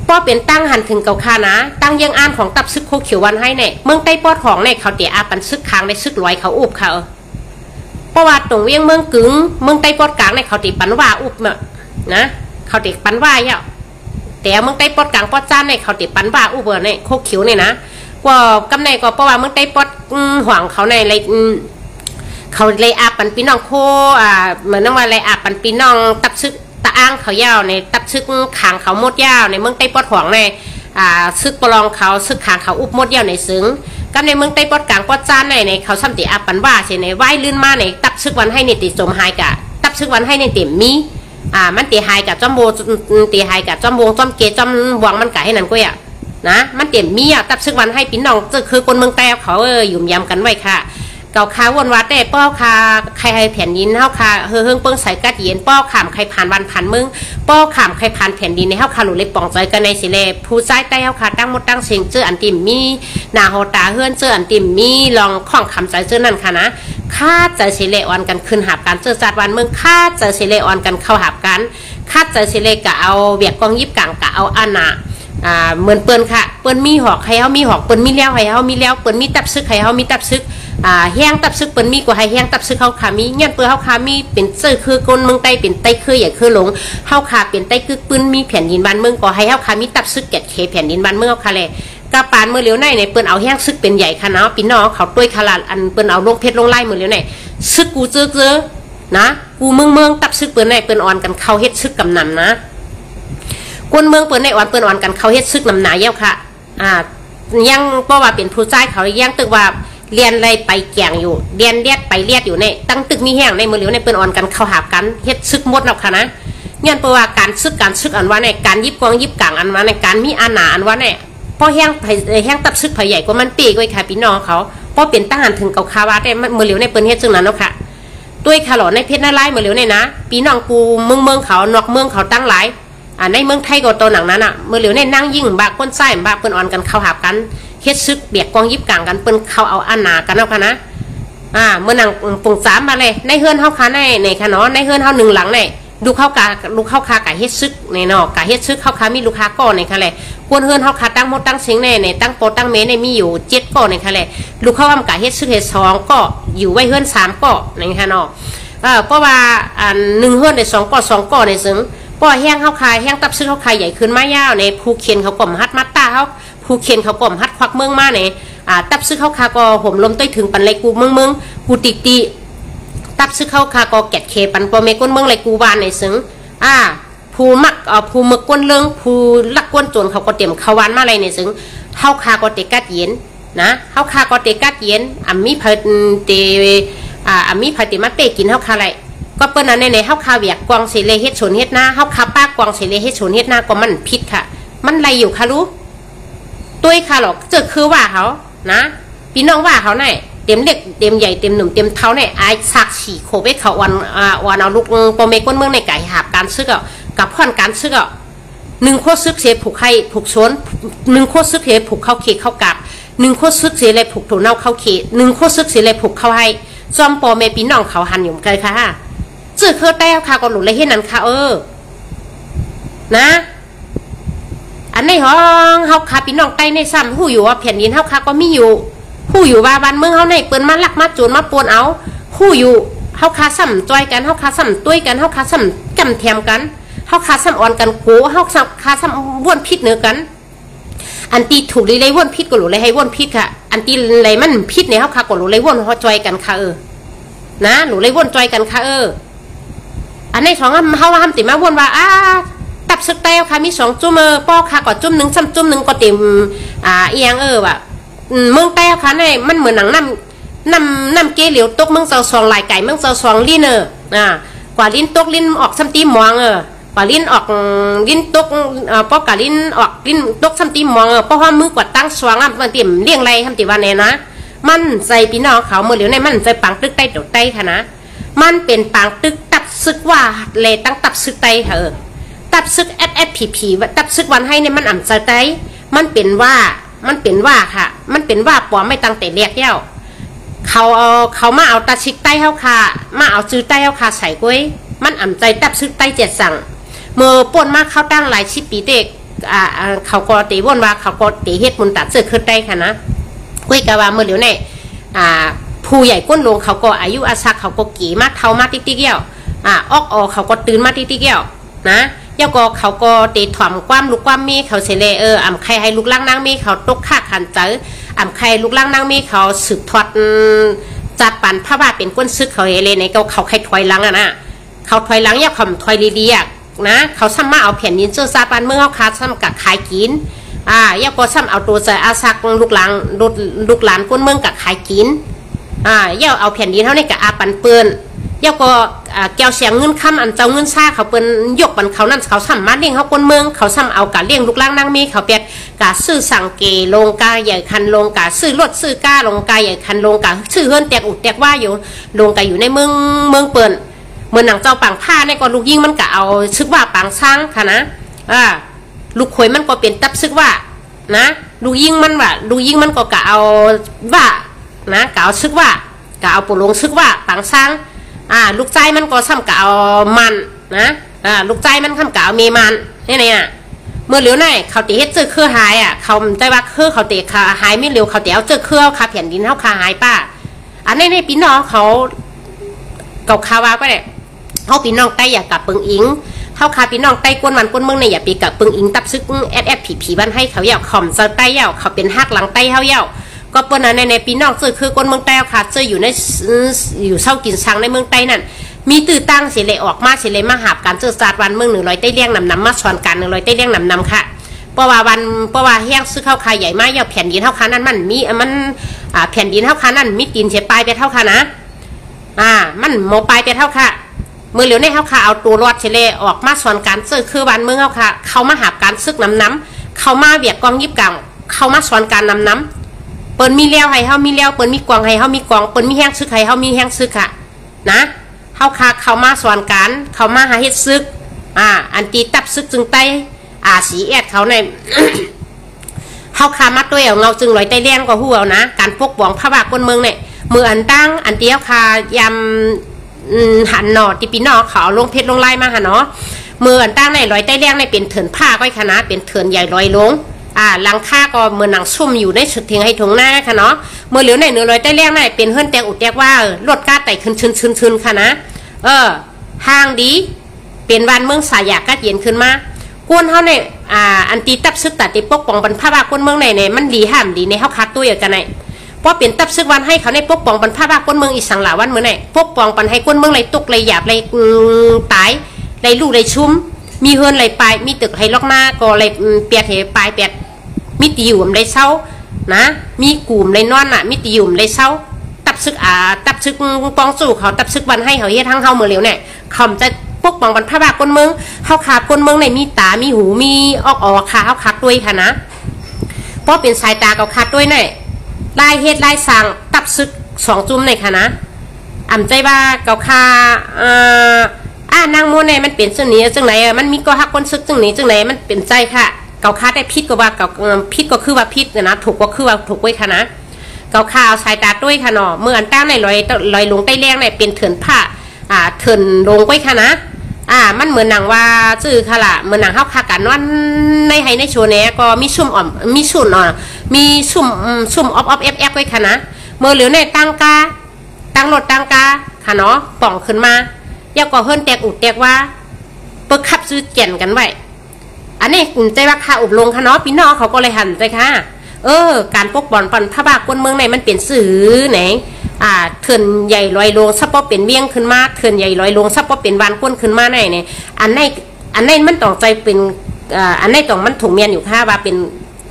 ป้อเป็นตั้งหันถึงเกาคานะตั้งยังอ่านของตับซึกโคเขียววันให้เนี่ยเมืองใต้ปอดของเนี่ยเขาเตียปันซึกค้างในซึกลอยเขาอุบเขาเพราะว่าตรงเวียงเมืองกึ๋งเมืองใต้ปอดกลางเนี่ยเขาตีปันว่าอุบนะเขาตีปันว่าเยอะแต่เมืองใต้ปอดกลางปอดจ้านเนี่ยเขาตีปันว่าอุบเนี่ยโคเขียวเนี่ยนะว่ากำเนิดก็เพราะว่าเมืองใต้ปอดห่วงเขาในเลยเขาเลยอาปันปีน้องโคเหมือนว่าเลยอาปันปีน้องตับซึกตะอ้างเขายาวในตับซึกขางเขาหมดยาวในเมืองใต้ปอดหวงในซึกปลองเขาซึกขางเขาอุบหมดยาวในซึ้งกับในเมืองใต้ปอดกลางปอดจ้านในเขาซ้ำตีอาปันว่าเช่นในไหว้ลื่นมาในตับซึกวันให้ในติจมหายกะตับซึกวันให้ในเต็มมีมันตีหายกับจอมโบตีหายกับจอมวงจอมเกจอมหวังมันกะให้นั่นก็อย่านะมันเต็มมีตับซึกวันให้พี่น้องจะคือคนเมืองใต้เขายุ่มยำกันไว้ค่ะเก่าคาวนวัดแต่ป้อคาใครแผ่นดินเฮาคาเฮิงเปิ้งใส่กัดเย็นป้อขามใครผ่านวันผ่านมึงป้อขามใครผ่านแผ่นดินในเฮาคาหลุเลยป่องใจกันในสิเลผู้ใจใต้เฮาคาตั้งหมดตั้งเสียงเจออันติมมีหน้าโหตาเฮือนเจออันติมมีลองข้องคำใจเจอนั่นค่ะนะค่าใจสิเลออนกันขึ้นหาบกันเจอจัดวันเมืองค่าใจสิเลออนกันเข้าหาบกันค่าใจสิเลกะเอาเบียกกองยิบกลางกะเอาอานาเหมือนเปิ้นค่ะเปิ้นมีหอกให้เฮามีหอกเปิ้นมีแล้วให้เฮามีแล้วเปิ้นมีตับซึกให้เฮามีตับซึกแห้งตับซึกเปิ้นมีกว่าให้แห้งตับซึกเฮาขามีเงี้ยเปิ้นเฮาขามีเป็นเจอคือคนเมืองใต้เป็นใต้คืออย่าคือหลงเฮาขาเป็นใต้คือปืนมีแผ่นดินบ้านเมืองก็ให้เฮาขามีตับซึก7Kแผ่นดินบ้านเมืองเฮาค่ะแลกะปานเมื่อเหลียวในเปิ้นเอาแห้งซึกเป็นใหญ่ค่ะเนาะพี่น้องเขาต้วยขลาดอันเปิ้นเอาลงเพชรลงไล่เมื่อเหลียวในซึกกูเจอนะกูเมืองตับซึกเปิ้นในเปิ้นอ่อนกันเข้าเฮ็ดซึกกำนำนะคนเมืองเปิ้นในอ่อนเปิ้นอ่อนกันเข้าเฮ็ดซึกนำหนาเย้าค่ะยังเพราะว่าเป็นผู้ใจเขายังตึกว่าเรียนอะไรไปแก่งอยู่เรียนเลียดไปเลียดอยู่ในตั้งตึกมีแห้งในมือเหลียวในเปิ้นอ่อนกันเข้าหากันเฮ็ดซึกหมดแล้วค่ะนะเนี่ยเพราะว่าการซึกอันว่าในการยิบกองยิบกลางอันว่าในการมีอาณาอันว่าในพอแห้งตับซึกไผใหญ่กว่ามันปีกไว้ค่ะพี่น้องเขาพอเป็นทหารถึงเก่าคาวาได้มือเหลียวในเปิ้นเฮ็ดซึ่งนั้นเนาะค่ะด้วยขลอในเพชรนาไล่มือเหลียวในนะพี่น้องกูเมืองเขานอกเมืองเขาตั้งหลายในเมืองไทยก็ตัวหนังนั้นมือเหลียวในนั่งยิ่งบากก้นไส้บากเปิ้นอ่อนกันเข้าหากัน เฮ็ดซึกเบียกกองยิบกลางกันเปิ้นเขาเอาอันหนากันเอาค่ะนะเมื่อนางปงสามมาเลยในเฮือนเฮาค่ะในค่ะเนาะในเฮือนเฮาหนึ่งหลังเนี่ยลูกเข้ากะเฮ็ดซึกในเนาะกะเฮ็ดซึกเข้าคามีลูกค้าก่อนในค่ะแหละกวนเฮือนเฮาค่ะตั้งหมดตั้งเสียงในตั้งโปตั้งเมในมีอยู่7ก่อในค่ะแหละลูกเข้าอำกะเฮ็ดซึกเฮ็ด2ก็อยู่ไว้เฮือน3ก่อในค่ะเนาะเพราะว่า1เฮือนได้2ก่อในซึ่งป้อแห้งเฮาคายแห้งตับซึกเฮาคายใหญ่ขึ้นมายาวในภูเขียนเขาก่อมฮัดมัดตาเฮาภูเขียนเขาก่อมฮัดควักเมืองมาในตับซึกเฮาคาก็ห่มลมต้อยถึงปันไรกูเมืองกูติตับซึกเฮาคาก็แกะเคปันปอเมก้นเมืองไรกูบานในซึ่งผู้มักผู้มึกก้นเรื่องผู้ลักก้นโจรเขาก็เตรียมขวานมาอะไรในซึ่งเฮาคาก็เตกัดเย็นนะเฮาคาก็เตกัดเย็นมีเพิ่นเตมีเพิ่นเตมาเตกินเฮาคาไรก็เปิ้นนั้นในเฮาคาเวียกกวางเสเลเฮ็ดชนเฮ็ดหน้าเฮาคาป้ากวางเสเลเฮ็ดชนเฮ็ดหน้าก็มันผิดค่ะมันไรอยู่ค่ะรู้ตุ้ยค่ะหรอกเจอคือว่าเขานะพี่น้องว่าเขาเนี่ยเต็มเล็กเต็มใหญ่เต็มหนุ่มเต็มเท้าเนี่ยไอ้สักฉี่โคเวเขาวันเอาลูกโปเมก้นเมืองในไก่หาบการซึกกับพ่อนการซึก1โคซึกเสียผูกให้ผูกชน1โคซึกเสียผูกเข้าเขตเข้ากับ1โคซึกเสียเลยผูกถูเน่าเข้าเขต1โคซึกเสียเลยผูกเข้าให้จอมโปเมพี่น้องเขาหันอยู่กันค่ะเจอคือแต้วค่ะก็หลุดเลยเห็นนั่นค่ะนะอันในห้องเฮาคาพี่น้องใต้ในซ้ำผู้อยู่ว่าแผ่นดินเฮาคาก็มีอยู่ผู้อยู่ว่าบ้านเมืองเฮาในเปิ้นมาลักมาโจรมาปวนเอาผู้อยู่เฮาคาซ้ำจอยกันเฮาคาซ้ำตุ้ยกันเฮาคาซ้ำกำแถมกันเฮาคาซ้ำอ่อนกันโกเฮาคาซ้ำว่นพิษเนื้อกันอันตีถูกเลยว่นพิษก็หลุเลยให้ว่นพิษค่ะอันตีอะไรมันพิษเนี่ยเฮาคาก็หลุเลยว่นเฮาจอยกันค่ะนะหลุเลยว่นจอยกันค่ะอันในสองเฮาทำติมาว่นว่าตับซึกเต้าค่ะมี2จุ่มป้อค่ะก็จุ่ม1ซ้ำจุ่ม1ก็เต็มอีหยังว่ะเมืองเต้าค่ะเนี่ยมันเหมือนหนังน้ำเกลียวตกเมืองเจ้าซองหลายไก่เมืองเจ้าซองลิ้นกว่าลิ้นตกลิ้นออกซ้ำตีมองกว่าลิ้นออกลิ้นตกป้อกว่าลิ้นออกลิ้นตกซ้ำตีมองป้อห้อมือกว่าตั้งสว่างมันเต็มเลี้ยงไรทำติวันเนี่ยนะมันใจพี่น้องเขาเมื่อเหลียวในมันใจปังตึกใต้เดี๋ยวใต้ค่ะนะมันเป็นปังตึกตับซึกว่าเลยตั้งตับซึกใต้ตับซึกSSPP ตับซึกวันให้เนี่ยมันอ่ำใจใจมันเป็นว่าค่ะมันเป็นว่าปอไม่ตั้งแต่เรียกเย้าเขามาเอาตาชิกใต้เฮาค่ะมาเอาจื้อใต้เฮาค่ะใส่กุ้ยมันอ่ำใจตับซึกใต้เจ็ดสั่งเมื่อป่นมาเขาตั้งหลายชิปีเด็กเขาก็ตีว่นว่าเขาก็ตีเฮ็ดมุนตัดเสือขึ้นได้ค่ะนะกุ้ยกะว่าเมื่อเดี๋ยวเนี่ยผู้ใหญ่ก้นลงเขาก็อายุอาศักเขาก็กี่มาเท่ามาติ๊กติ๊กเย้าออกเขาก็ตื่นมาติ๊กติ๊กเย้านะเจ้าก็เขาก็ตีถ่อมความลูกความมีเขาเสเลอ่ำใครให้ลูกล่างนางมีเขาตกข้าขันเจออ่ำใครลูกล่างนางมีเขาสืบทอดจัดปันพระบาทเป็นก้นซึกเขาเอเลในเขาใครถอยหลังนะเขาถอยหลังอย่าคำถอยดีๆนะเขาซ้ำมาเอาแผ่นดินเจ้าซาปันเมื่อเขาคาซ้ำกับขายกินย่าก็ซ้ำเอาตัวใจอาซักลูกหลานก้นเมืองกับขายกินย่าเอาแผ่นดินเท่านี้กับอาปันเปื้อนย่าก็แก้วเสียงเงินคำอันเจ้าเงินซ่าเขาเป็นยกบันเขานั่นเขาซ้ำมาเลี้ยงเขาคนเมืองเขาซ้ำเอากะเลี้ยงลูกล่างนั่งมีเขาเปียกกะซื้อสั่งเกลงกาใหญ่คันลงกะซื้อรถซื้อก้าลงกาใหญ่คันลงกะซื้อเฮือนแตกอุดแตกว่าอยู่ลงกะอยู่ในเมืองเปิ่นเหมือนหนังเจ้าปังผ้าเนี่ยก็ลูกยิ่งมันกะเอาซึกว่าปังช้างค่ะนะลูกขวยมันก็เป็นตับซึกว่านะลูกยิ่งมันก็กะเอาว่านะกะเอาซึกว่ากะเอาปุลงซึกว่าปังช้างลูกใจมันก็ซ้ำกับเอามันนะลูกใจมันซ้ำกับเอาเมมันนี่ไงเมื่อเหลียวไหนเขาตีเฮ็ดเจอเครือหายเขาใจว่าเครือเขาตีขาหายไม่เร็วเขาตีเอาเจอเครือคาแผ่นดินเขาขาหายป้าอันนี้ในพี่น้องเขาเก่าคาวาก็เนี่ยเขาพี่น้องใต้อยากกับปึงอิงเขาคาพี่น้องใต้ก้นวันก้นเมืองในอย่าปีกับปึงอิงตับซึกSSPPบ้านให้เขาเย่าข่อมเจอใต้เย่าเขาเป็นหักหลังใต้เขาเย่าก็เปิ้นในปีนอกเจอคือคนเมืองใต้ค่ะเจออยู่เศร้ากินช้างในเมืองใต้นั่นมีตื่นตั้งเสียเลยออกมาเสียเลยมาหาบการเจอศาสตร์วันเมือง100ใต้เลี้ยงนำมาสอนการ100ใต้เลี้ยงนำค่ะเพราะว่าแห้งซื้อข้าวคายใหญ่มากยาวแผ่นดินเท่าขานั่นมันแผ่นดินเท่าขานั่นมีตีนเสียปลายไปเท่าค่ะนะมันโมปลายไปเท่าค่ะเมื่อเหลียวในเท่าค่ะเอาตัวรอดเสียเลยออกมาสอนการเจอคือวันเมืองเท่าค่ะเขามาหาบการซึกน้ำเขามาเบียดกองยิบกังเขามาสอนการน้ำเปิ้นมีแล้วให้เฮามีแล้วเปิ้นมีกวางให้เฮามีกวางเปิ้นมีแห้งซึกให้เฮามีแห้งซึกค่ะนะเฮาค่ะเขามาสอนการเขามาหาเฮ็ดซึกอันตีตับซึกจึงไต้สีแอดเขาใน เฮา าคามาตัวเงาจึงลอยใต้แรงก็หัวนะการปกป้องพระบาทคนเมืองเนี่ยมืออันตั้งอันเดียวคายำหันหนอติปีนอเขาลงเพชรลงไล่มาหะเนาะมืออันตั้งในลอยใต้แรงในเป็นเถื่อนผ้าก้อยคณะเป็นเถื่อนใหญ่ลอยลงหลังค่าก็เหมือนหนังซุ่มอยู่ในสุดเทียงให้ถงหน้าค่ะเนาะเมื่อเหลียวในเนื้อลอยใต้แรงในเป็นเฮือนแตงอุดแตกว่าลดก้าไต่ขึ้นค่ะนะห้างดีเป็นวันเมืองสายากกัดเย็นขึ้นมากวนเขาเนี่ยอันตีตับซึกตัดตีปกป้องบรรพบาคนเมืองไหนเนี่ยมันดีห้ามดีในเขาคัดตัวอย่างกันไหนเพราะเป็นตับซึกวันให้เขาในปกป้องบรรพบาคนเมืองอีสังหลาวันเมื่อไหนปกป้องปันให้คนเมืองไรตุกไรหยาบไรตายไรลูกไรชุ่มมีเฮือนไรปลายมีตึกไรล็อกหน้าก็ไรเปียกเหปลายเปียกมีตีอยู่ไรเศร้านะมีกลุ่มไรนอนมีตีอยู่ไรเศร้าตับซึกตับซึกปองสู่เขาตับซึกวันให้เขาเฮ็ดทั้งเขาเมื่อเหลียวเนี่ยเขาจะปกป้องบรรพบาคนเมืองเขาขาดคนเมืองในมีตามีหูมีออกขาเขาขาดด้วยค่ะนะเพราะเป็นสายตาเขาขาดด้วยเนี่ยลายเฮ็ดลายสร้างตับซึก2จุ่มในค่ะนะใจว่าเขาขานางโมเนี่ยมันเป็นจังนี้จังไหนมันมีก็หักคนซึกจังนี้จังไหนมันเป็นใจค่ะเขาขาได้พิษก็ว่าเขาพิษก็คือว่าพิษนะถูกก็คือว่าถูกไว้ค่ะนะเขาขาเอาสายตาด้วยค่ะเนาะเมื่ออันตั้งในลอยลงใต้แรงเนี่ยเป็นเถื่อนผ้าเถื่อนลงไว้ค่ะนะมันเหมือนหนังว่าจื้อค่ะล่ะเหมือนหนังเฮาคากันว่าในโชว์เนี้ยก็มีชุ่มอ่อมมีชุ่มมีชุ่มออฟเอฟไว้ค่ะนะเมื่อเหลียวในตั้งรถตั้งกาค่ะเนาะป่องขึ้นมาย่าก็เฮิรนแตกอุดแตกว่าเปิดขับซื้อเจียนกันไว้อันนี้ใจว่าค่าอบลงค่ะเนาะพี่น้องเขาก็เลยหันใจค่ะการปกป้องปันพระบาทคนเมืองในมันเป็นสื่อไหนเถื่อนใหญ่ลอยลงซับปอเป็นเบี้ยงขึ้นมาเถื่อนใหญ่ลอยลงซับปอเป็นวานก้นขึ้นมาไหนเนี่ยอันไหนมันต้องใจเป็นอันไหนต้องมันถุงเมียนอยู่ค่ะว่าเป็น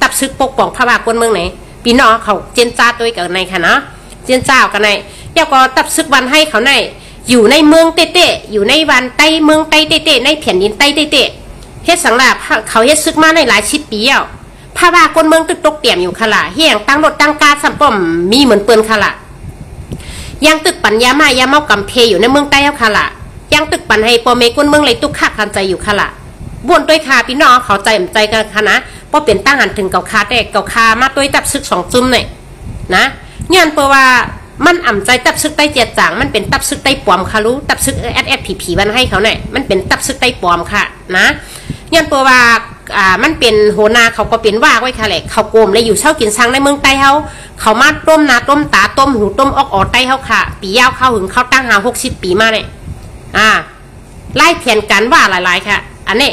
ตับซึกปกป้องพระบาทคนเมืองไหนพี่น้องเขาเจนจ้าตัวกับในค่ะนะเจนจ้ากันในเดี๋ยวก็ตับซึกวันให้เขาในอยู่ในเมืองเต้อยู่ในวันใต้เมืองใต้เต้ในแผ่นดินใต้เต้เฮ็ดสังหลาเขาเฮ็ดซึกมาในหลายชิปปีแล้วพระบาทคนเมืองตึกตกเตี่ยมอยู่ค่ะล่ะเฮียงตั้งรถตั้งกาสัมป้อมมีเหมือนเปิ้นค่ะล่ะยังตึกปัญญามายาเมากำเพอยู่ในเมืองใต้แล้วค่ะล่ะยังตึกปันให้ปอเมก้นเมืองเลยตุกข้าคันใจอยู่ค่ะล่ะบ่นด้วยค่ะพี่น้องเขาใจกันค่ะนะเพราะเป็นตั้งหันถึงเก่าคาแต่เก่าคามาด้วยตับซึก2จุ่มเนี่ยนะเนี่ยเพราะว่ามันใจตับซึกใต้เจียดจางมันเป็นตับซึกใต้ปลอมค่ะรู้ตับซึกผีวันให้เขาเนี่ยมันเป็นตับซึกใต้ปลอมค่ะนะเนี่ยเพราะว่ามันเป็นโหนาเขาก็เป็นว่าไว้ค่ะแหละเขาโกมเลยอยู่เช่ากินซังในเมืองใต้เขามาต้มนาต้มตาต้มหูต้มออกใต้เขาค่ะปียาวเข้าหึงเขาตั้ง60 ปีมาเนี่ยไล่เพียนกันว่าหลายๆค่ะอันนี้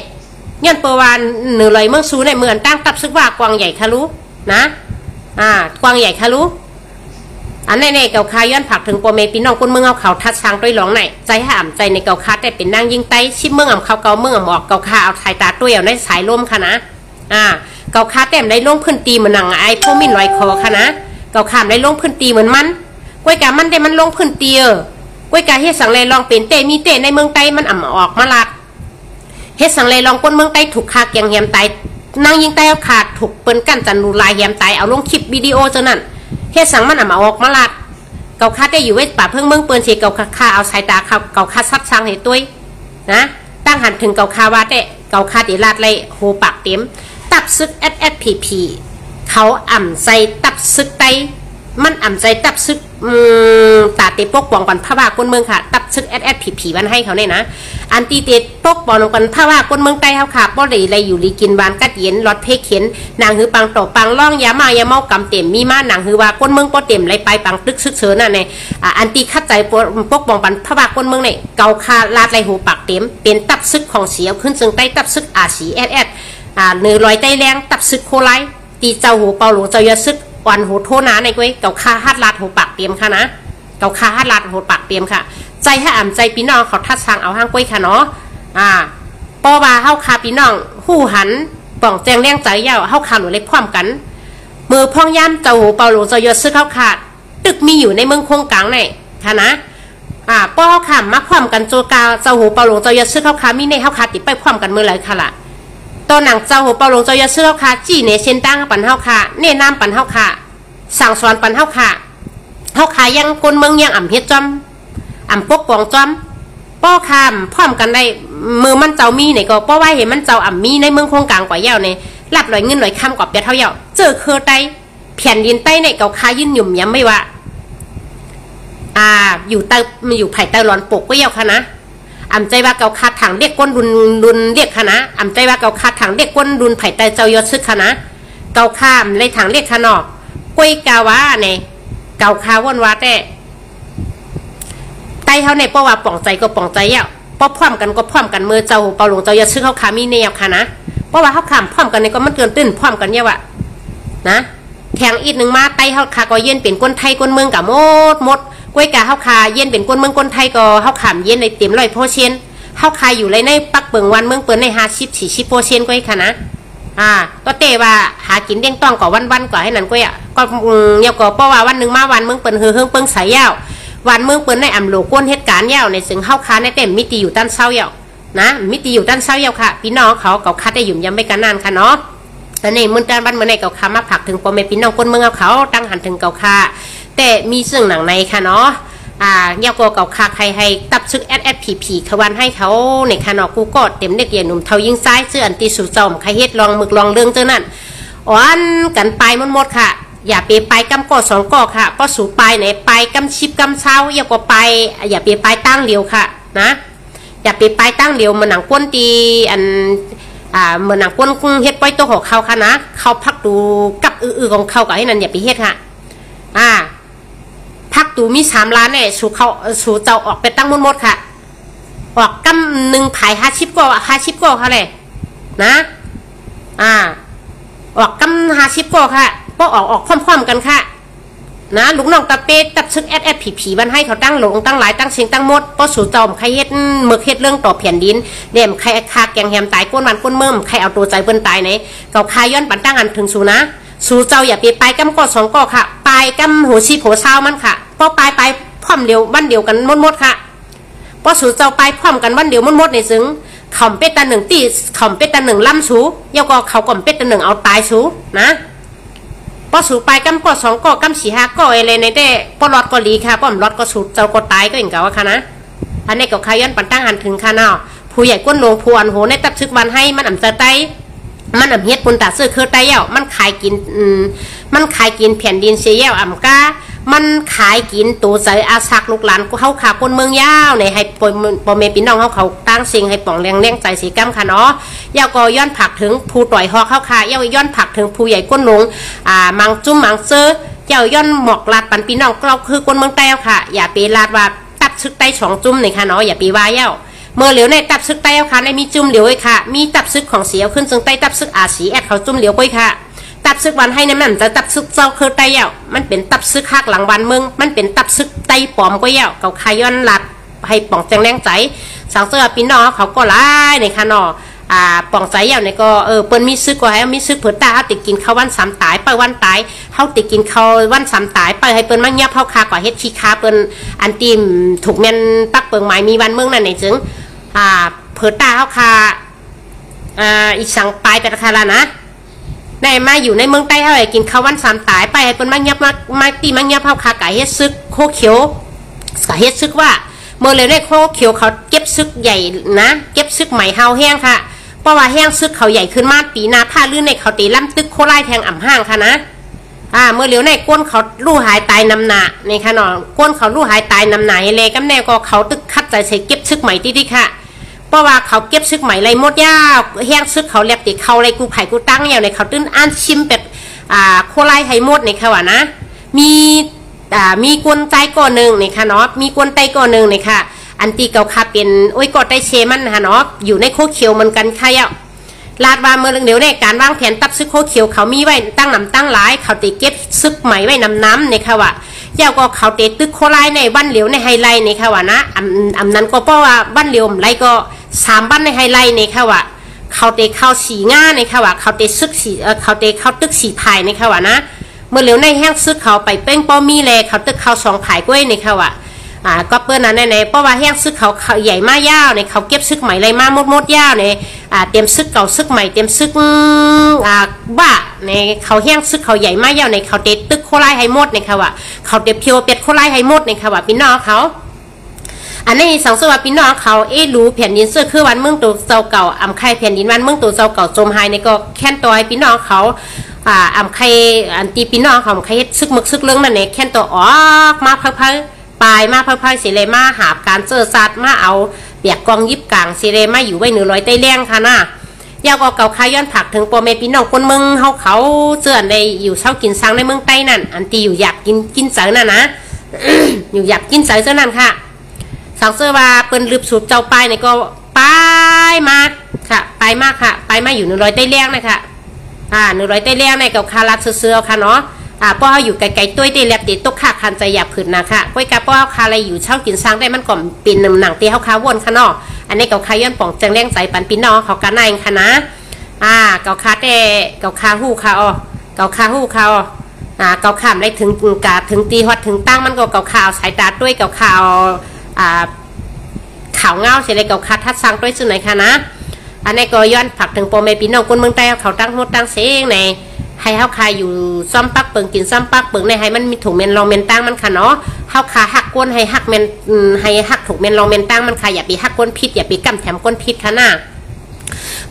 เนี่ยเปวานเหนือเลยเมืองซูในเมืองตั้งตับซึกว่ากวางใหญ่ค่ะรู้นะกวางใหญ่ค่ะรู้อันนี้เก่าคาย้อนผักถึงโปรเมปีน้องคนเมืองเอาเขาทัดช้างด้วยหลงไหนใจห้ามใจในเก่าคาแต่เป็นนางยิงไตชิมเมืองอ่ำเขาเก่าเมืองอ่ำออกเก่าคาเอาสายตาด้วยเอาในสายลมค่ะนะเก่าคาแต่มได้ลงพื้นตีเหมือนหนังไอ้พวกมินลอยคอค่ะนะเก่าขามได้ลงพื้นตีเหมือนมันกล้วยกามันได้มันลงพื้นตีกล้วยกาเฮ็ดสังเลยลองเป็นเตมีเตในเมืองใต้มันอ่ำออกมาลัดเฮ็ดสังเลยลองก้นเมืองใต้ถูกคาเกียงแหมไตนางยิงไตเอาขาดถูกเปิ้นกั้นจันนูลายแหมไตเอาลงคลิปวิดีโอเจ้านั่นเฮ็ดสังมันอ่ำออกมาลัดเก่าคาได้อยู่เวทป่าเพิ่งเมืองเปิ้นเสียเก่าคาเอาสายตาเก่าคาซัดช้างให้ตุ้ยนะตั้งหันถึงเก่าคาว่าแต่เก่าคาเดลาดเลยโหปากเต็มตับซึกผีเขาใจตับซึกไตมันใจตับซึกตาเตปกป้องกันพระบาคนเมืองค่ะตับซึกผีวันให้เขาเนี่ยนะอันตีเตปกป้องกันพระบาคนเมืองใต้เขาค่ะป้อได้อะไรอยู่ลีกินบานกัดเย็นรถเพกเข็นนางหือปังต่อปังล่องยามายาเมากำเต็มมีมานางหือว่าคนเมืองป้อเต็มไรไปปังตึกซึกเสือน่ะเนี่ยอันตีคัดใจปกป้องกันพระบาคนเมืองเนี่ยเกาคาลาดไรหูปากเต็มเป็นตับซึกของเสียขึ้นจึงใต้ตับซึกสีเนื้อลอยใต้แรงตับซึกโคไลตีเจ้าหูเปาหลวงเจ้ายาซึกอ่อนหูโทนาในก้วยเก่าคาฮัดลาดหูปากเตรียมค่ะนะเก่าคาฮัดลาดหูปากเตรียมค่ะใจให้ใจพี่น้องเขาทัดสั่งเอาห้างก้วยค่ะเนาะปอว่าเฮาคาพี่น้องหู้หันป่องแจงแรงใจเย้าเฮาคาหนูเล็กพร้อมกันมือพ่องย่ำเจ้าหูเปาหลวงเจ้ายาซึกเขาขาดตึกมีอยู่ในเมืองคงกลางเนี่ยค่ะนะป้อค่ะมาพร้อมกันโจกาเจ้าหูเปาหลวงเจ้ายาซึกเขาขามีในเฮาขาติดไปพร้อมกันเมื่อไรค่ะล่ะตอนหนังเจ้าหัวเปาลงเจ้ายาเสื้อค่ะจี้เนเชนตั้งปันเฮาค่ะเน่น้ำปันเฮาค่ะสั่งสอนปันเฮาค่ะยังคนเมืองยังอ่ำเฮ็ดจอมอ่ำปกป้องจอมป้อคามพร้อมกันได้มือมันเจ้ามีไหนก็ป้อว่าเห็นมันเจ้าอ่ำมีในเมืองโครงกลางกว่าเย้าเนี่ย รับลอยเงินลอยคำกว่าเปียเท่าเยาเจอเคอไตแผ่นดินใต้ในเกาคายื่นหยุ่มย้ำไม่ว่าอยู่ใต้มาอยู่ไผ่ใต้ร้อนปกก็เยาค่ะนะอ่ำใจว่าเกาคาถังเด็กก้นรุนเรียกค่ะนะอ่ำใจว่าเกาคาถังเด็กก้นรุนไผ่ใต้เจ้ายอดซึกค่ะนะเกาคาเลยถังเรียกค่ะนอกกุ้ยกาวะเนี่ยเกาคาว่นวาแต่ไต้เขาในเพราะว่าป่องใจก็ป่องใจเยาเพราะพร้อมกันก็พร้อมกันเมื่อเจ้าเปาหลงเจ้ายอดซึกเขาขามีแนวค่ะนะเพราะว่าเขาขามพร้อมกันในก็มันเกินตื้นพร้อมกันเยาวะนะแทงอีกหนึ่งมาไต้เขาขาก็เย็นเป็นก้นไทยก้นเมืองกับหมดกล้วยกาเฮาคาเย็นเป็นก้นเมืองก้นไทยก็เฮาขามเย็นในเต็มร้อยโพเชนเฮาคาอยู่เลยในปักเปิงวันเมืองเปินใน50-40%ก็ค่ะนะก็เตว่าหากินเด้งต้องก่อวันก่อให้นั่นก็ก็เยาก็เพราะว่าวันหนึ่งมาวันเมืองเปินเฮือเปิงใสยาววันเมืองเปินในอ่ำโลก้นเหตุการณ์ยาวในซึ่งเฮาคาในเต็มมิติอยู่ด้านเศร้ายาวนะมิติอยู่ด้านเศร้ายาวค่ะพี่น้องเขาเก่าคาได้หยุ่มยำไม่กันนานค่ะเนาะแต่ในเมืองด้านบ้านเมืองในเก่าคามาผักถึงปอมเมพี่น้องก้นเมืองเขาตั้งหันถึงเก่าคาแต่มีซึ่งหนังในค่ะเนาะเยาโกเก่าคาใครให้ตับซึกSSPPขวันให้เขาในคานอกูก็เต็มเด็กเย็นหนุ่มเทายิงซ้ายเสื้ออันตีสู่จอมใครเฮ็ดลองมึกลองเรื่องเจ้านั่นกันไปหมดค่ะอย่าไปกำก่อ2ก่อค่ะเพราะสู่ไปไหนไปกำชิบกำเช้าเยาก็ไปอย่าไปตั้งเดียวค่ะนะอย่าไปตั้งเดียวมันหนังก้นตีอันเหมือนหนังก้นเฮ็ดปล่อยตัวของเขาค่ะนะเขาพักดูกับของเขาก็ให้นั่นอย่าไปเฮ็ดค่ะพักตูมี3 ล้านเนี่ยสู่เจ้าออกไปตั้งหมดค่ะออกกำหนึ่งผาย50ก็50ก็เขาเลยนะออกกำ50ก็ค่ะก็ออกพร้อมๆกันค่ะนะลุงน้องตะเป๊ตับซึกSSPPวันให้เขาตั้งหลงตั้งหลายตั้งเสียงตั้งหมดก็สู่เจ้าใครเฮ็ดเมื่อเฮ็ดเรื่องต่อแผ่นดินเดี่ยมใครคาแกงแฮมตายก้นวันก้นเมิ่มใครเอาตัวใจเปิ้นตายไหนเก่าคาย้อนปั่นตั้งอันถึงสู่นะสู่เจ้าอย่าไปกำก่อ2ก่อค่ะไปกำหัวชีโผเศร้ามันค่ะพอไปพร้อมเดียววันเดียวกันหมดค่ะพอสู่เจ้าไปพร้อมกันวันเดียวหมดในซึ่งข่มเป็ดตาหนึ่งตีข่มเป็ดตาหนึ่งล่ำสูเยาก็เขาก่อมเป็ดตาหนึ่งเอาตายสูนะพอสู่ไปกำก่อ2ก่อกำ4-5ก่ออะไรในแต่พอรอดก็ลีค่ะพอมรอดก็สู่เจ้าก็ตายก็อย่างเก่าค่ะนะอันนี้ก็ขย้อนปั่นตั้งหันถึงค่ะเนาะผู้ใหญ่ก้นลงพวนโหในตับซึกวันให้มันอ่ำจะไตมันอ่ำเฮ็ดปุ่นตาเสื้อคือไตเยามันขายกินแผ่นดินเสียเยาอ่ำก้ามันขายกินตัวใจอาซักลูกหลานเขาขาคนเมืองยาวในให้ปอเมปินน้องเขาตั้งสิ่งให้ป่องแรงใจสีกัมค่ะเนาะเยาก็ย้อนผักถึงผู้ต่อยหอกเขาขาเยาย้อนผักถึงผู้ใหญ่ก้นหลงมังจุ้มมังเซอเยาย้อนหมอกลาดปันปีน้องเราคือคนเมืองแต้วค่ะอย่าไปลาดว่าตัดซึกไต2 จุ้มนี่ค่ะเนาะอย่าไปว่าเยาเมื่อเหลียวในตับซึกไตค่ะในมีจุ้มเหลียวไว้ค่ะมีตับซึกของเสียวขึ้นจึงไตตับซึกสีแอดเขาจุ้มเหลียวไว้ค่ะตับซึกวันให้ในมันจะตับซึกเจ้าคือไตเย่ามันเป็นตับซึกหักหลังวันเมืองมันเป็นตับซึกไตปลอมก็เย่าเก่าคายย้อนหลัดให้ป่องแจงแรงใจสังเสือปีนอเขาก็ไล่ในค่ะนอป่องใจเย่าในก็เปิ้นมีซึกก็ให้มีซึกเผื่อตาเขาติดกินเขาวัน3 ตายไปวันตายเขาติดกินเขาวัน3 ตายไปให้เปิ้นมาเงียบเขาคาก่อเฮ็ดขี้คาเปิ้นอันตีมถูกเมียนปักเปิงหมายมีวันเมืองนั่นในจึงเผื่อตาเขาคาอีสังปลายแต่คาละนะได้มาอยู่ในเมืองใต้เขาให้กินข้าววัน3 ตายไปให้เป็นมังยับมาตีมังยับเขาขาไก่เฮ็ดซึกโคเขียวสาเฮ็ดซึกว่าเมื่อเลยได้โคเขียวเขาเก็บซึกใหญ่นะเก็บซึกใหม่เฮาแห้งค่ะเพราะว่าแห้งซึกเขาใหญ่ขึ้นมากปีนาผ้าลื่นในเขาตีล่ำตึกโคไล่แทงอ่ำห้างค่ะนะเมื่อเหลียวในก้นเขาลู่หายตายนำหนาในค่ะน้องก้นเขาลู่หายตายนำหนาเลยกำแน่ก็เขาตึกคัดใจใส่เก็บซึกใหม่ที่ค่ะเพราะว่าเขาเก็บซึกใหม่ไรหมดยาวแห้งซึกเขาเล็บติเขาไรกูไผ่กูตั้งอย่างในเขาตื้นอ่านชิมเป็ดโคไลไฮหมดในค่ะว่านะมีกวนใจก่อนหนึ่งในค่ะเนาะมีกวนไตก่อนหนึ่งในค่ะอันตีเก่าคาเป็นโอ้ยกอดไตเชมันค่ะเนาะอยู่ในโคเขียวมันกันค่ะอ่ะลาดว่าเมื่อเดี๋ยวในการวางแผนตับซึกโคเขียวเขามีไว้ตั้งนำตั้งหลายเขาติเก็บซึกใหม่ไว้น้ำในค่ะว่าเจ้าก็เขาเตะตึกโคไลในบ้านเหลียวในไฮไลท์ในค่ะว่านะอำนั้นก็เพราะว่าบ้านเหลียวไรก็3 บ้านในไฮไลท์ในค่ะว่าเขาเตะเข้าสีง่าในค่ะว่าเขาเตะซึกสีเขาเตะเข้าตึกสีพายในค่ะว่านะเมื่อเหลียวในแห้งซึกเขาไปเป้งป้อมีแลเขาตึกเข้า2 ผายกล้วยในค่ะว่าก็เปิ้นนั้นในเพราะว่าแห้งซึกเขาใหญ่มากยาวในเขาเก็บซึกใหม่ไรมากหมดยาวในเตรียมซึกเก่าซึกใหม่เตรียมซึกบ้าในเขาแห้งซึกเขาใหญ่มากยาวในเขาเตะตึกโคไลไฮหมดในค่ะว่าเขาเตะเพียวเป็ดโคไลไฮหมดในค่ะว่าพี่น้องเขา อันนี้สังสวรพี่น้องเขารู้แผ่นดินเสื้อคือวันเมืองตัวเจ้าเก่าอำไข่แผ่นดินวันเมืองตัวเจ้าเก่าจมหายในก็แค่นตัวพี่น้องเขาอำไข่อันตีพี่น้องเขาใครซึกมึกซึกเรื่องนั่นเองแค่นตัวออกมาเพิ่มปลายมาเพิ่มสิเลยมาหาการเจอสัตว์มาเอาเบียกกองยิบกลางสิเลยมาอยู่ไว้100 ใต้แรงค่ะนะยาวก็เก่าคาย้อนผักถึงโปรเมพี่น้องคนเมืองเขาเจือนในอยู่เช่ากินซังในเมืองใต้นั่นอันตีอยู่อยากกินเสือน่ะนะ อยู่อยากกินเสือเจ้านั่นค่ะสังเสือว่าเปิ้นลืบสูบเจ้าไปเนี่ยก็ไปมาค่ะไปมากค่ะไปมาอยู่100 ใต้แรงนะคะ100 ใต้แรงในเก่าคารัดเสือค่ะเนาะป้ออยู่ไกลๆตัวตีแลบตีตกขาคันใจหยาบผืนนะคะก้อยกาป้อคาอะไรอยู่เช่ากินซังได้มันก่อมปีนหนังตีเขาคาวนค่ะเนาะอันนี้เก่าคาย้อนป่องจังแรงใจปันปีน้องเขากันนายค่ะนะเก่าคาแต่เก่าคาหู้ค่ะเก่าคาหู้ค่ะเก่าขามได้ถึงกาถึงตีฮอดถึงตั้งมันก็เก่าข่าวสายตาด้วยเก่าข่าวข่าวเงาเสียเลยเก่าคาทัดซังด้วยซึ่งไหนค่ะนะอันนี้ก็ย้อนผักถึงโปรเมปีน้องคนเมืองใต้เขาตั้งโหดตั้งเสียงในให้เฮาคาอยู่ซ้อมปักเปิงกินซ้อมปักเปิงในให้มันมีถุงเมนลองเมนตั้งมันค่ะเนาะเฮาคาหักก้นให้หักเมนให้หักถุงเมนลองเมนตั้งมันค่ะอย่าไปหักก้นพิษอย่าไปกำแถมก้นพิษค่ะนะ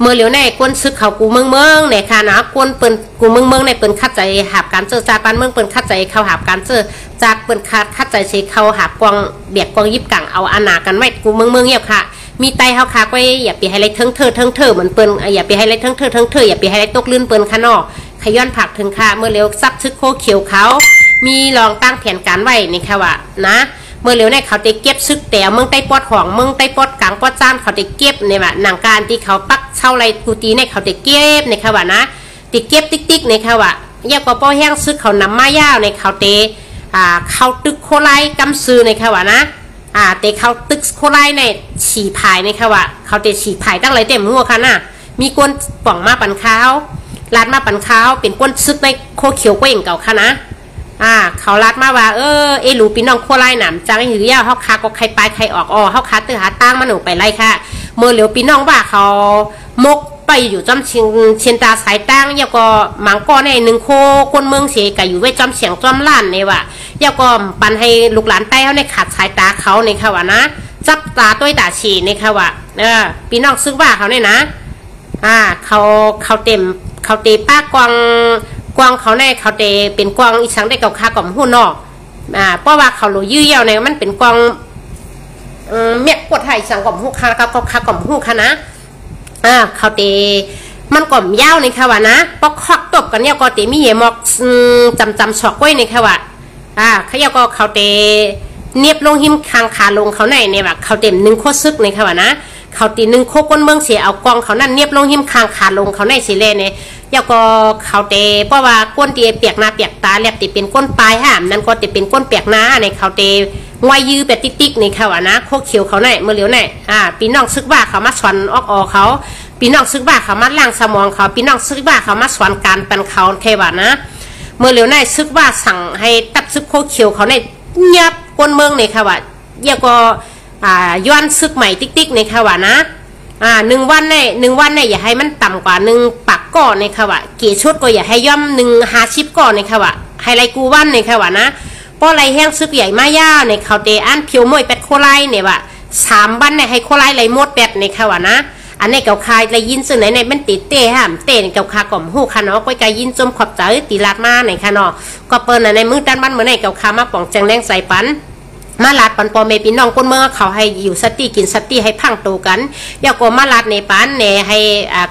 เมื่อเหลียวในก้นซึกเขากูเมืองเนี่ยค่ะนะก้นเปินกูเมืองในเปินคัดใจหาบการเจอจากบ้านเมืองเปินคัดใจเขาหาบการเจอจากเปินคัดใจเสเขาหาบกองเบียกกองยิบกังเอาอาณากันไว้กูเมืองเงียบค่ะมีไตเฮาคาก็อย่าไปให้ไรเทิงเธอเหมือนเปินอย่าไปให้ไรเทิงเธออย่าไปให้ไรตกลื่นเปินค่ะเนาะขย้อนผักถึงค่ะเมื่อเร็วซับซึกโคเขียวเขามีลองตั้งแผนการไว้นี่ค่ะว่านะเมื่อเร็วในเขาจะเก็บซึกแต่เมืองใต้ปอดของเมืองใต้ปอดกลางปอดจ้านเขาจะเก็บเนี่ยว่าหนังการที่เขาปักเช่าไรกูตีในเขาจะเก็บเนี่ยค่ะว่านะติเก็บติ๊กเนี่ยค่ะว่าแยกก็ป้อแห้งซึกเขานำมายาวในเขาเตเขาตึกโคไลกำซื้อในค่ะว่านะเตเขาตึกโคไลในฉี่ผายในค่ะว่าเขาเตฉี่ผายตั้งไรเต็มหัวค่ะน่ะมีก้นป่องมาปั่นข้าวลาดมาปั่นข้าวเป็นก้นซึกในโคเขียวก็เองเก่าค่ะนะเขาลาดมาว่ารู้พี่น้องโคไลหนามจังหือย่าเฮาคาก็ใครไปใครออกเฮาคาตื้อหาตั้งมาหนูไปไล่ค่ะเมื่อเหลียวพี่น้องว่าเขามกไปอยู่จำเชียนตาสายตั้งยาก็มังก้อนใน1 โคคนเมืองเสียกอยู่ไว้จำเสียงจำล้านเนี่ยว่ายาก็ปันให้ลูกหลานใต้เขาในขาดสายตาเขาในค่ะว่านะจับตาด้วยตาฉีในค่ะว่าพี่น้องซึ่งว่าเขาเนี่ยนะเขาเตะป้ากวางเขาในเขาเตะเป็นกวางอีสังได้เก่าคากล่อมหูนอกเพราะว่าเขาหลุยยื้อเยาในมันเป็นกวางเมียกดไทยสังกล่อมหูคากล่อมหูค่ะนะเขาเตะมันกล่อมยาวในค่ะว่านะปอกคอกตบกันเนี่ยก็เตะมีเหยมอกจำฉอกไว้ในค่ะว่าเขาเยาก็เขาเตะเนียบลงหิมคางขาลงเขาในเนี่ยว่าเขาเต็ม1 โคซึกในค่ะว่านะเขาตี1 โคก้นเมืองเสียเอากองเขานั่นเนียบลงหิมคางขาลงเขาในสิเลเนี่ยยาก็เขาเตะเพราะว่าก้นเตียเปียกหน้าเปียกตาแลบติเป็นก้นปลายห้ามนั่นก็ติเป็นก้นเปียกหน้าในเขาเตะงวยยื้อแบบติ๊กในเขานะโคเขียวเขาในเมื่อเหลียวในปีน้องซึกว่าเขามาสอนออกเขาปีน้องซึกว่าเขามาล้างสมองเขาปีน้องซึกว่าเขามาสอนการเป็นเขาเทวานะเมื่อเหลียวในซึกว่าสั่งให้ตัดซึกโคเขียวเขาในเงียบก้นเมืองในเขาว่ายาก็ย้อนซึกใหม่ติ๊กในค่ะว่านะ1 วันในอย่าให้มันต่ำกว่า1 ปักก่อนในค่ะว่าเกี่ยชุดก็อย่าให้ย่อม150ก่อนในค่ะว่าให้ไรกูวันในค่ะว่านะเพราะไรแห้งซึกใหญ่มาย่าในเขาเตอันเพียวมวยเป็ดโคไลเนี่ยว่า3 วันในให้โคไลไรหมดเป็ดในค่ะว่านะอันในเก่าคายไรยินซึ่งไหนในมันติดเต้ห้ามเต้ในเก่าคากล่อมหูค่ะเนาะก้อยกายยินจมขอบใจตีลาดมาในค่ะเนาะก็เปิ้นในมือด้านบ้านเมื่อในเก่าคามาป่องแจงแรงใส่ปันมาลาดปันปอเมปีน้องคนเมืองเขาให้อยู่สติกินสติให้พังโตกันยาก็มาลาดในปันเนี่ยให้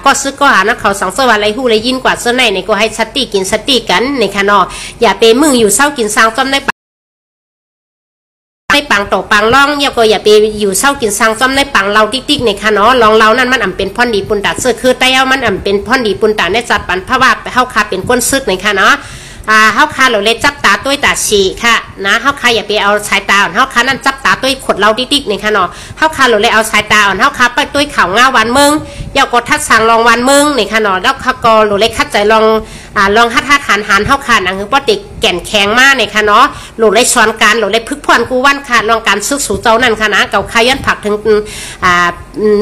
ก็ซึกก็หานักเขาสังเสวรไรหู้ไรยินกว่าเสื้อในก็ให้สติกินสติกันในค่ะเนาะอย่าไปมึงอยู่เศร้ากินซางจอมในปังโตปังล่องยาก็อย่าไปอยู่เศร้ากินซางจอมในปังเราติ๊กในค่ะเนาะลองเรานั่นมันเป็นพ่อนดีปุนตาเสื้อคือแต่เอามันเป็นพ่อนดีปุนตาในจัดปันพระว่าไปเข้าคาเป็นก้นซึกในค่ะเนาะเฮาคาเราเลยจับตาด้วยตาฉีค่ะนะเฮาคาอย่าไปเอาสายตาอ่อนเฮาคานั่นจับตาด้วยขดเราติ๊กในค่ะเนาะเฮาคาเราเลยเอาสายตาอ่อนเฮาคาไปด้วยข่าวง่าวันเมืองยาก็ทัดสั่งลองวันเมืองในค่ะเนาะแล้วเขาก็เราเลยคัดใจลองฮัดหันเฮาคานังคือป้อติแก่นแข็งมากในค่ะเนาะเราเลยสอนการเราเลยพึกพรกูวันค่ะลองการซึกสู่เจ้านั่นค่ะนะเก่าคายันผักถึง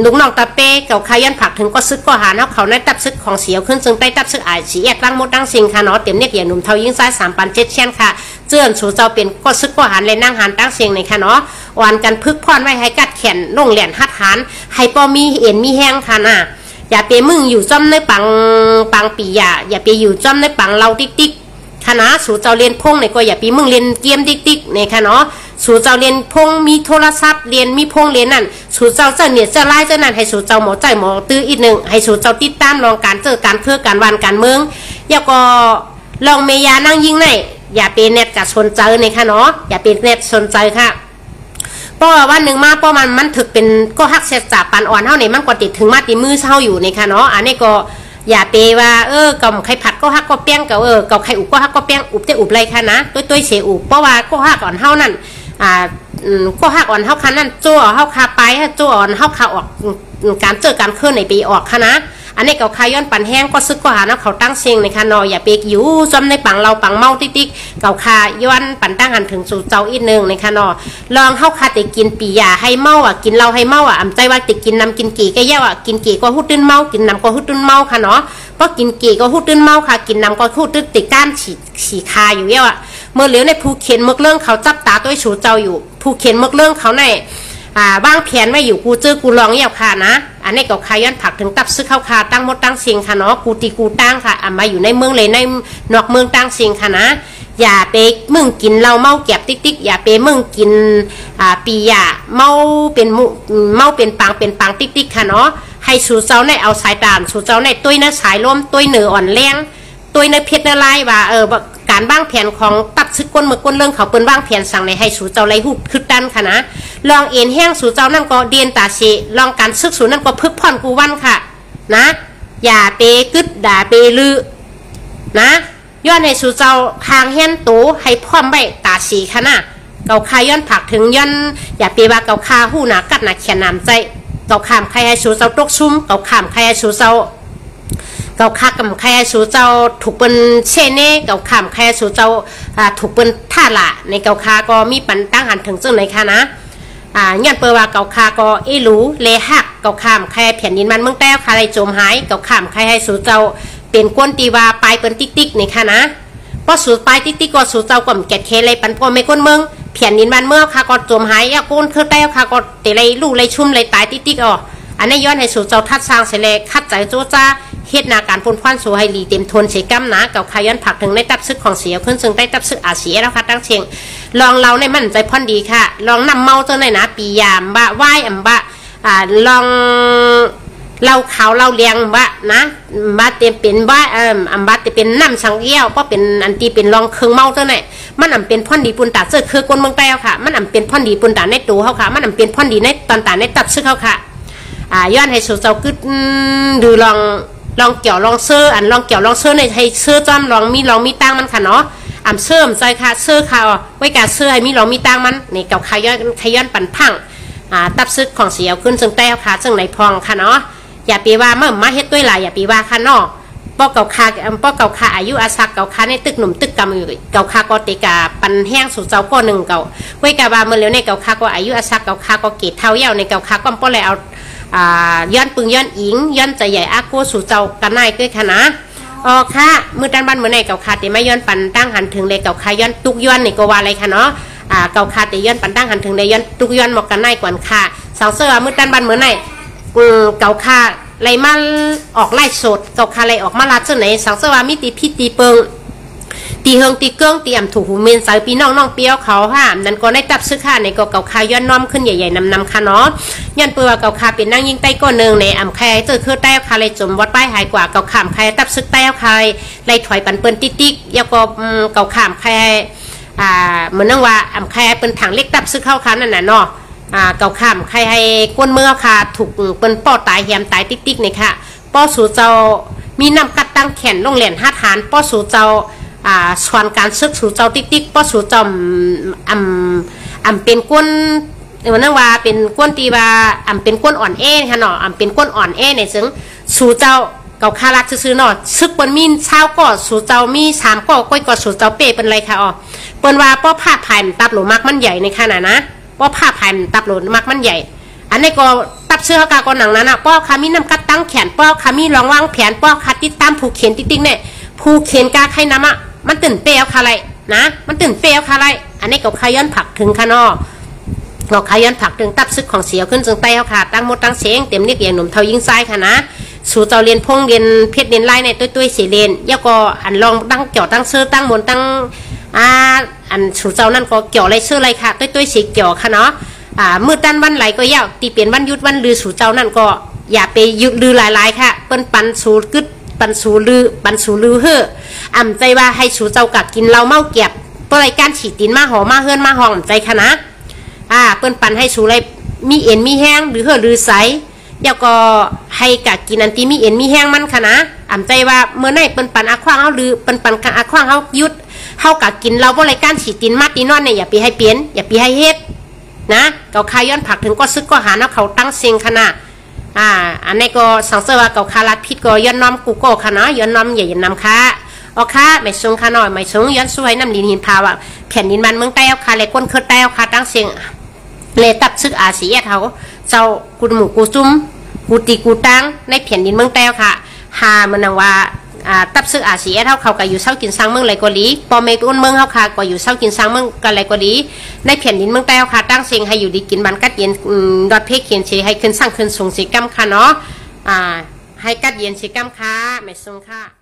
ลุงน้องตาเป้เก่าคายันผักถึงก็ซึกก็หาเฮาเขาในตับซึกของเสียวขึ้นซึ่งใต้ตับซึกสีแยกตั้งมดตั้งสิงค่ะเนาะเต็มเนี่ยอย่าหนุ่มเท่ายิ่งซ้าย3 ปัน 7 เช่นค่ะเจื้อนสู่เจ้าเป็นก็ซึกก็หันเลยนั่งหันตั้งเสียงในค่ะเนาะ อ่อนกันพึกพรไว้ให้กัดแขนลงแหลนหัดหานให้ปอมีเอ็นมีแห้งค่ะน่ะอย่าไปมึงอยู่จ้อมในปังปีอย่าไปอยู่จ้อมในปังเราติ๊กคณะสู่เจ้าเรียนพงในก็อย่าปีมึงเรียนเกียมติ๊กในค่ะเนาะสู่เจ้าเรียนพงมีโทรศัพท์เรียนมีพงเรียนนั่นสู่เจ้าเนี่ยจะไล่เจ้านั่นให้สู่เจ้าหมอใจหมอตื้ออีกหนึ่งให้สู่เจ้าติดตามลองการเจอการเพื่อการวันการเมืองแล้วก็ลองเมียนั่งยิงในอย่าเป็นเน็ตกับสนใจในค่ะเนาะอย่าเป็นเน็ตสนใจค่ะเพราะวันหนึ่งมาเพราะมันถึกเป็นก็หักเสียจากปันอ่อนเท่านี้มันก็ติดถึงมาติมือเท่าอยู่ในค่ะเนาะอันนี้ก็อย่าเปว่ากับไข่ผัดก็ฮักก็แป้งกับไข่อุบก็ฮักก็แป้งอุบแต่อุบไรค่ะนะตัวเสียอุบเพราะว่าก็ฮักอ่อนเท่านั้นก็ฮักอ่อนเท่าคันนั่นจ้วเท่าคาไปจ้วอ่อนเท่าคาออกการเจอการเคลื่อนในปีออกค่ะนะอันนี้กับคาย้อนปั่นแห้งก็ซึกก็หานะเขาตั้งเสียงในค่ะเนาะอย่าเปอยู่จอมในปังเราปังเมาติ๊กกับคาย้อนปั่นตั้งหันถึงสู่เจ้าอีกหนึ่งในค่ะเนาะลองเท่าคาแต่กินปียาให้เมากินเราให้เมาอำใจว่าแต่กินน้ำกินกี่ก็แย่กินกี่ก็หุดตื้นเมากินน้ำก็หุดตื้นเมาค่ะเนาะเพราะกินกี่ก็หุดตื้นเมาค่ะกินน้ำก็หุดตื้นติดก้านฉีคาอยู่แย่เมื่อเหลียวในภูเขียนเมื่อเรื่องเขาจับตาด้วยสู่เจ้าอยู่ภูเขียนเมื่อเรื่องเขาในบ้างแผนไว้อยู่กูเจอกูลองเยี่ยวค่ะนะอันนี้ก็คาย้อนผักถึงตับซื้อข้าวคาตั้งมดตั้งเสียงค่ะเนาะกูตีกูตั้งค่ะมาอยู่ในเมืองเลยในนอกเมืองตั้งเสียงค่ะนะอย่าไปมึงกินเราเมาแก็บติ๊กอย่าไปมึงกินปีอย่าเมาเป็นปังติ๊กค่ะเนาะให้สู่เจ้าในเอาสายตามสู่เจ้าในตุ้ยนะสายล้มตุ้ยเหนืออ่อนแรงตุ้ยในเพชรในลายว่าการบ้างแผนของตัดซึกก้นเมื่อก้นเรื่องเขาเปิ้นบ้างแผนสั่งในให้สู่เจ้าไรหุดคือดันค่ะนะลองเอ็นแห้งสู่เจ้านั่นก็เดียนตาเชลองการซึกสู่นั่นก็พึกพ่อนกูวันค่ะนะอย่าเปกึดด่าเปลือนะย้อนให้สู่เจ้าทางแห้นโตให้พร้อมใบตาเชค่ะนะเกาคาย้อนผักถึงย้อนอย่าเปว่าเกาคาหู้หนากัดหนาเขียนน้ำใจเกาขามใครให้สู่เจ้าตกซุ่มเกาขามใครให้สู่เจ้าเกาคักกับใครสู่เจ้าถูกเป็นเชเน่เกาขามใครสู่เจ้าถูกเป็นท่าละในเกาคาก็มีปันตั้งหันถึงจึงไหนคะนะยันเปว่าเกาคาก็รู้เลหักเกาขามใครแผ่นดินมันเมืองแต้วใครโจมหายเกาขามใครให้สู่เจ้าเป็นก้นตีวาปลายเป็นติ๊กในคะนะพอสู่ปลายติ๊กก็สู่เจ้าก่อมแกะเคเลยปันพ่อไม่ก้นเมืองแผ่นดินมันเมื่อค่ะก็โจมหายก้นคือแต้วค่ะก็เตะเลยลู่เลยชุ่มเลยตายติ๊กอันนี้ย้อนให้สู่เจ้าทัดสร้างเสลคัดใจโจจ้าเฮ็ดนาการพ่นควันสู่ให้ลีเต็มทนเสกำนะกับขยันผักถึงในตับซึกของเสียขึ้นซึ่งได้ตับซึกอาเสียแล้วค่ะตั้งเชียงลองเราในมั่นใจพ่นดีค่ะลองนำเมาเจ้าในนะปียามบะไหว้ลองเราขาวเราเลี้ยงบะนะบะเต็มเป็นบะบะเต็มเป็นน้ำสังเอี้ยวเพราะเป็นอันตีเป็นลองเครื่องเมาเจ้าไหนมันเป็นพ่นดีปุ่นตาเจอคือกวนเมืองใต้ค่ะมันเป็นพ่นดีปุ่นตาในตัวเขาค่ะมันเป็นพ่นดีในตอนตาในตับซึกเขาค่ะย้อนให้สู่เจ้ากึดดูลองเกี่ยวลองเสื้อลองเกี่ยวลองเสื้อในให้เสื้อจ้ำลองมีตั้งมันค่ะเนาะเสื้อใจค่ะเสื้อค่ะไว้การเสื้อให้มีลองมีตั้งมันนี่เก่าขย้อนปั่นพังตับซึกของเสียวขึ้นซึ่งแต้วค่ะซึ่งในพองค่ะเนาะอย่าปีว่าเมื่อมาเฮ็ดด้วยหลายอย่าปีว่าค่ะเนาะป้อเก่าค่ะอายุอาศักเก่าค่ะในตึกหนุ่มตึกกำอยู่เก่าค่ะก็ติกาปันแห้งสู่เจ้าก็หนึ่งเก่าไว้กาว่าเมื่อเร็วในเก่าค่ะก็อายุอาศักเก่าค่ะก็เกตเท้าเย่าในเก่าค่ะก็ป้อเลยเอาย้อนปึงย้อนอิงย้อนใจใหญ่อากูสู่เจ้ากันนายด้วยค่ะนะค่ะมือด้านบ้านเมื่อไหร่เก่าค่ะแต่ไม่ย้อนปันตั้งหันถึงเลยเก่าค่ะย้อนตุกย้อนนี่ก็ว่าอะไรค่ะเนาะเก่าค่ะแต่ย้อนปันตั้งหันถึงเลยย้อนตุกย้อนหมอกกันนายก่อนค่ะสาวเสื้อมือด้านบ้านเมื่อไหร่เก่าค่ะไรมาออกไล่สดเก่าค่ะไรออกมาลาดเจ้าไหนสาวเสื้อมีตีพี่ตีเปิงตีเฮงตีเกิ้งตีอ่ำถูกหูเมนสายปีน้องเปี้ยวเขาค่ะนั่นก็ได้ตับซื้อค่ะในก็เก่าคาย้อนน้อมขึ้นใหญ่ๆนำค่ะเนาะย้อนเปลือกเก่าคาเป็นนั่งยิงใต้ก้อนหนึ่งในอ่ำแคร์เจอคือใต้คาเลยจมวัดป้ายหายกว่าเก่าขามแคร์ตับซึกใต้คาไล่ถอยปันเปิ้นติ๊กแล้วก็เก่าขามแคร์เหมือนนั่งว่าอ่ำแคร์เป็นถังเล็กตับซึกเข้าคันนั่นน่ะเนาะเก่าขามใครให้ก้นเมื่อค่ะถูกเป็นป้อตายแหมตายติ๊กๆนี่ค่ะป้อสู่เจ้ามีน้ำกัดตั้งแขนลงเหรียญ5 ฐานป้อสู่เจ้าส่วนการซึกสู่เจ้าติ๊กป้อสู่เจ้าเป็นก้นเหมือนว่าเป็นก้นตีว่าเป็นก้นอ่อนแอค่ะเนาะเป็นก้นอ่อนแอในซึ่งสู่เจ้าเก่าคารักซื้อเนาะซึกบนมีนเช้าก็สู่เจ้ามี3ก็ก้อยก็สู่เจ้าเป้เป็นไรค่ะเปิ้นว่าป้อผ้าผ่านตับหลูมักมันใหญ่ในขนาดนะป้อผ้าผ่านตับหลูมักมันใหญ่อันนี้ก็ตับเสื้อกากหนังนั้นป้อคามีน้ำกัดตั้งแขนป้อคามีรองวางแผนป้อคาติดตามผูกเขียนติ๊กเนี่ยผูกเขียนกาไข่น้ำมันตื่นเปรี้ยวค่ะไรนะมันตื่นเปรี้ยวค่ะไรอันนี้ก็ขย้อนผักถึงค่ะเนาะ เราขยันผักถึงตับซึกของเสียวขึ้นจึงไตเขาขาดตั้งมดตั้งเสียงเต็มเรียกอย่างหนุ่มเทายิงซ้ายค่ะนะสู่เจ้าเรียนพงเรียนเพชรเรียนไล่ในตุ้ยเสียเรียนย่าก็อันลองตั้งเกี่ยวตั้งเสื้อตั้งมนตั้งอันสู่เจ้านั่นก็เกี่ยวอะไรเสื้ออะไรค่ะตุ้ยเสียเกี่ยวค่ะเนาะมือตั้นวันไหลก็ยาวตีเปลี่ยนวันยุดวันลือสู่เจ้านั่นก็อย่าไปยุดลือหลายๆค่ะเปิ้นปันสู่กึดปันสู่ลือเฮ่ออ่ำใจว่าให้สู่เจ้ากักกินเราเมาเก็บเพื่อรายการฉีดตินมาหอมาเฮือนมาหอมใจค่ะนะเปิ้นปันให้สู่ไรมีเอ็นมีแห้งหรือเฮ่อหรือใสแล้วก็ให้กักกินอันที่มีเอ็นมีแห้งมันค่ะนะอ่ำใจว่าเมื่อไหร่เปิ้นปันอาควางเขาหรือเปิ้นปันอาควางเขายุดเขากักกินเราเพื่อรายการฉีดตินมาตีนอนเนี่ยอย่าไปให้เปลี่ยนอย่าไปให้เฮ็ดนะเกาคาย้อนผักถึงก็ซึกก็หาเนาะเขาตั้งเสียงขนาดอันนี้ก็สังเสริว่าเกาคาลัดพิษก็ย้อนน้อมกูโก้ค่ะเนาะย้อนน้อมอย่าย้อนน้ำค่ะเอาค่ะไม่ทรงค่ะหน่อยไม่ทรงย้อนสวยน้ำดินหินพาวแผ่นดินมันเมืองใต้เอาค่ะเลยก้นเคิร์ดใต้เอาค่ะตั้งเสียงเลยตับซึกอาเซียเขาเจ้ากูหมูกูซุ่มกูตีกูตั้งในแผ่นดินเมืองใต้ค่ะหามันว่าตับซึกอาเซียเท่าเขาก็อยู่เศร้ากินซังเมืองไรก็ดีปอเมก้นเมืองเขาค่ะก็อยู่เศร้ากินซังเมืองกันไรก็ดีในแผ่นดินเมืองใต้เขาค่ะตั้งเสียงให้อยู่ดีกินบันกัดเย็นดอดเพกเขียนเชให้ขึ้นสร้างขึ้นสูงสีกัมค่ะเนาะให้กัดเย็นสีกัมค่ะไม่ทรงค่ะ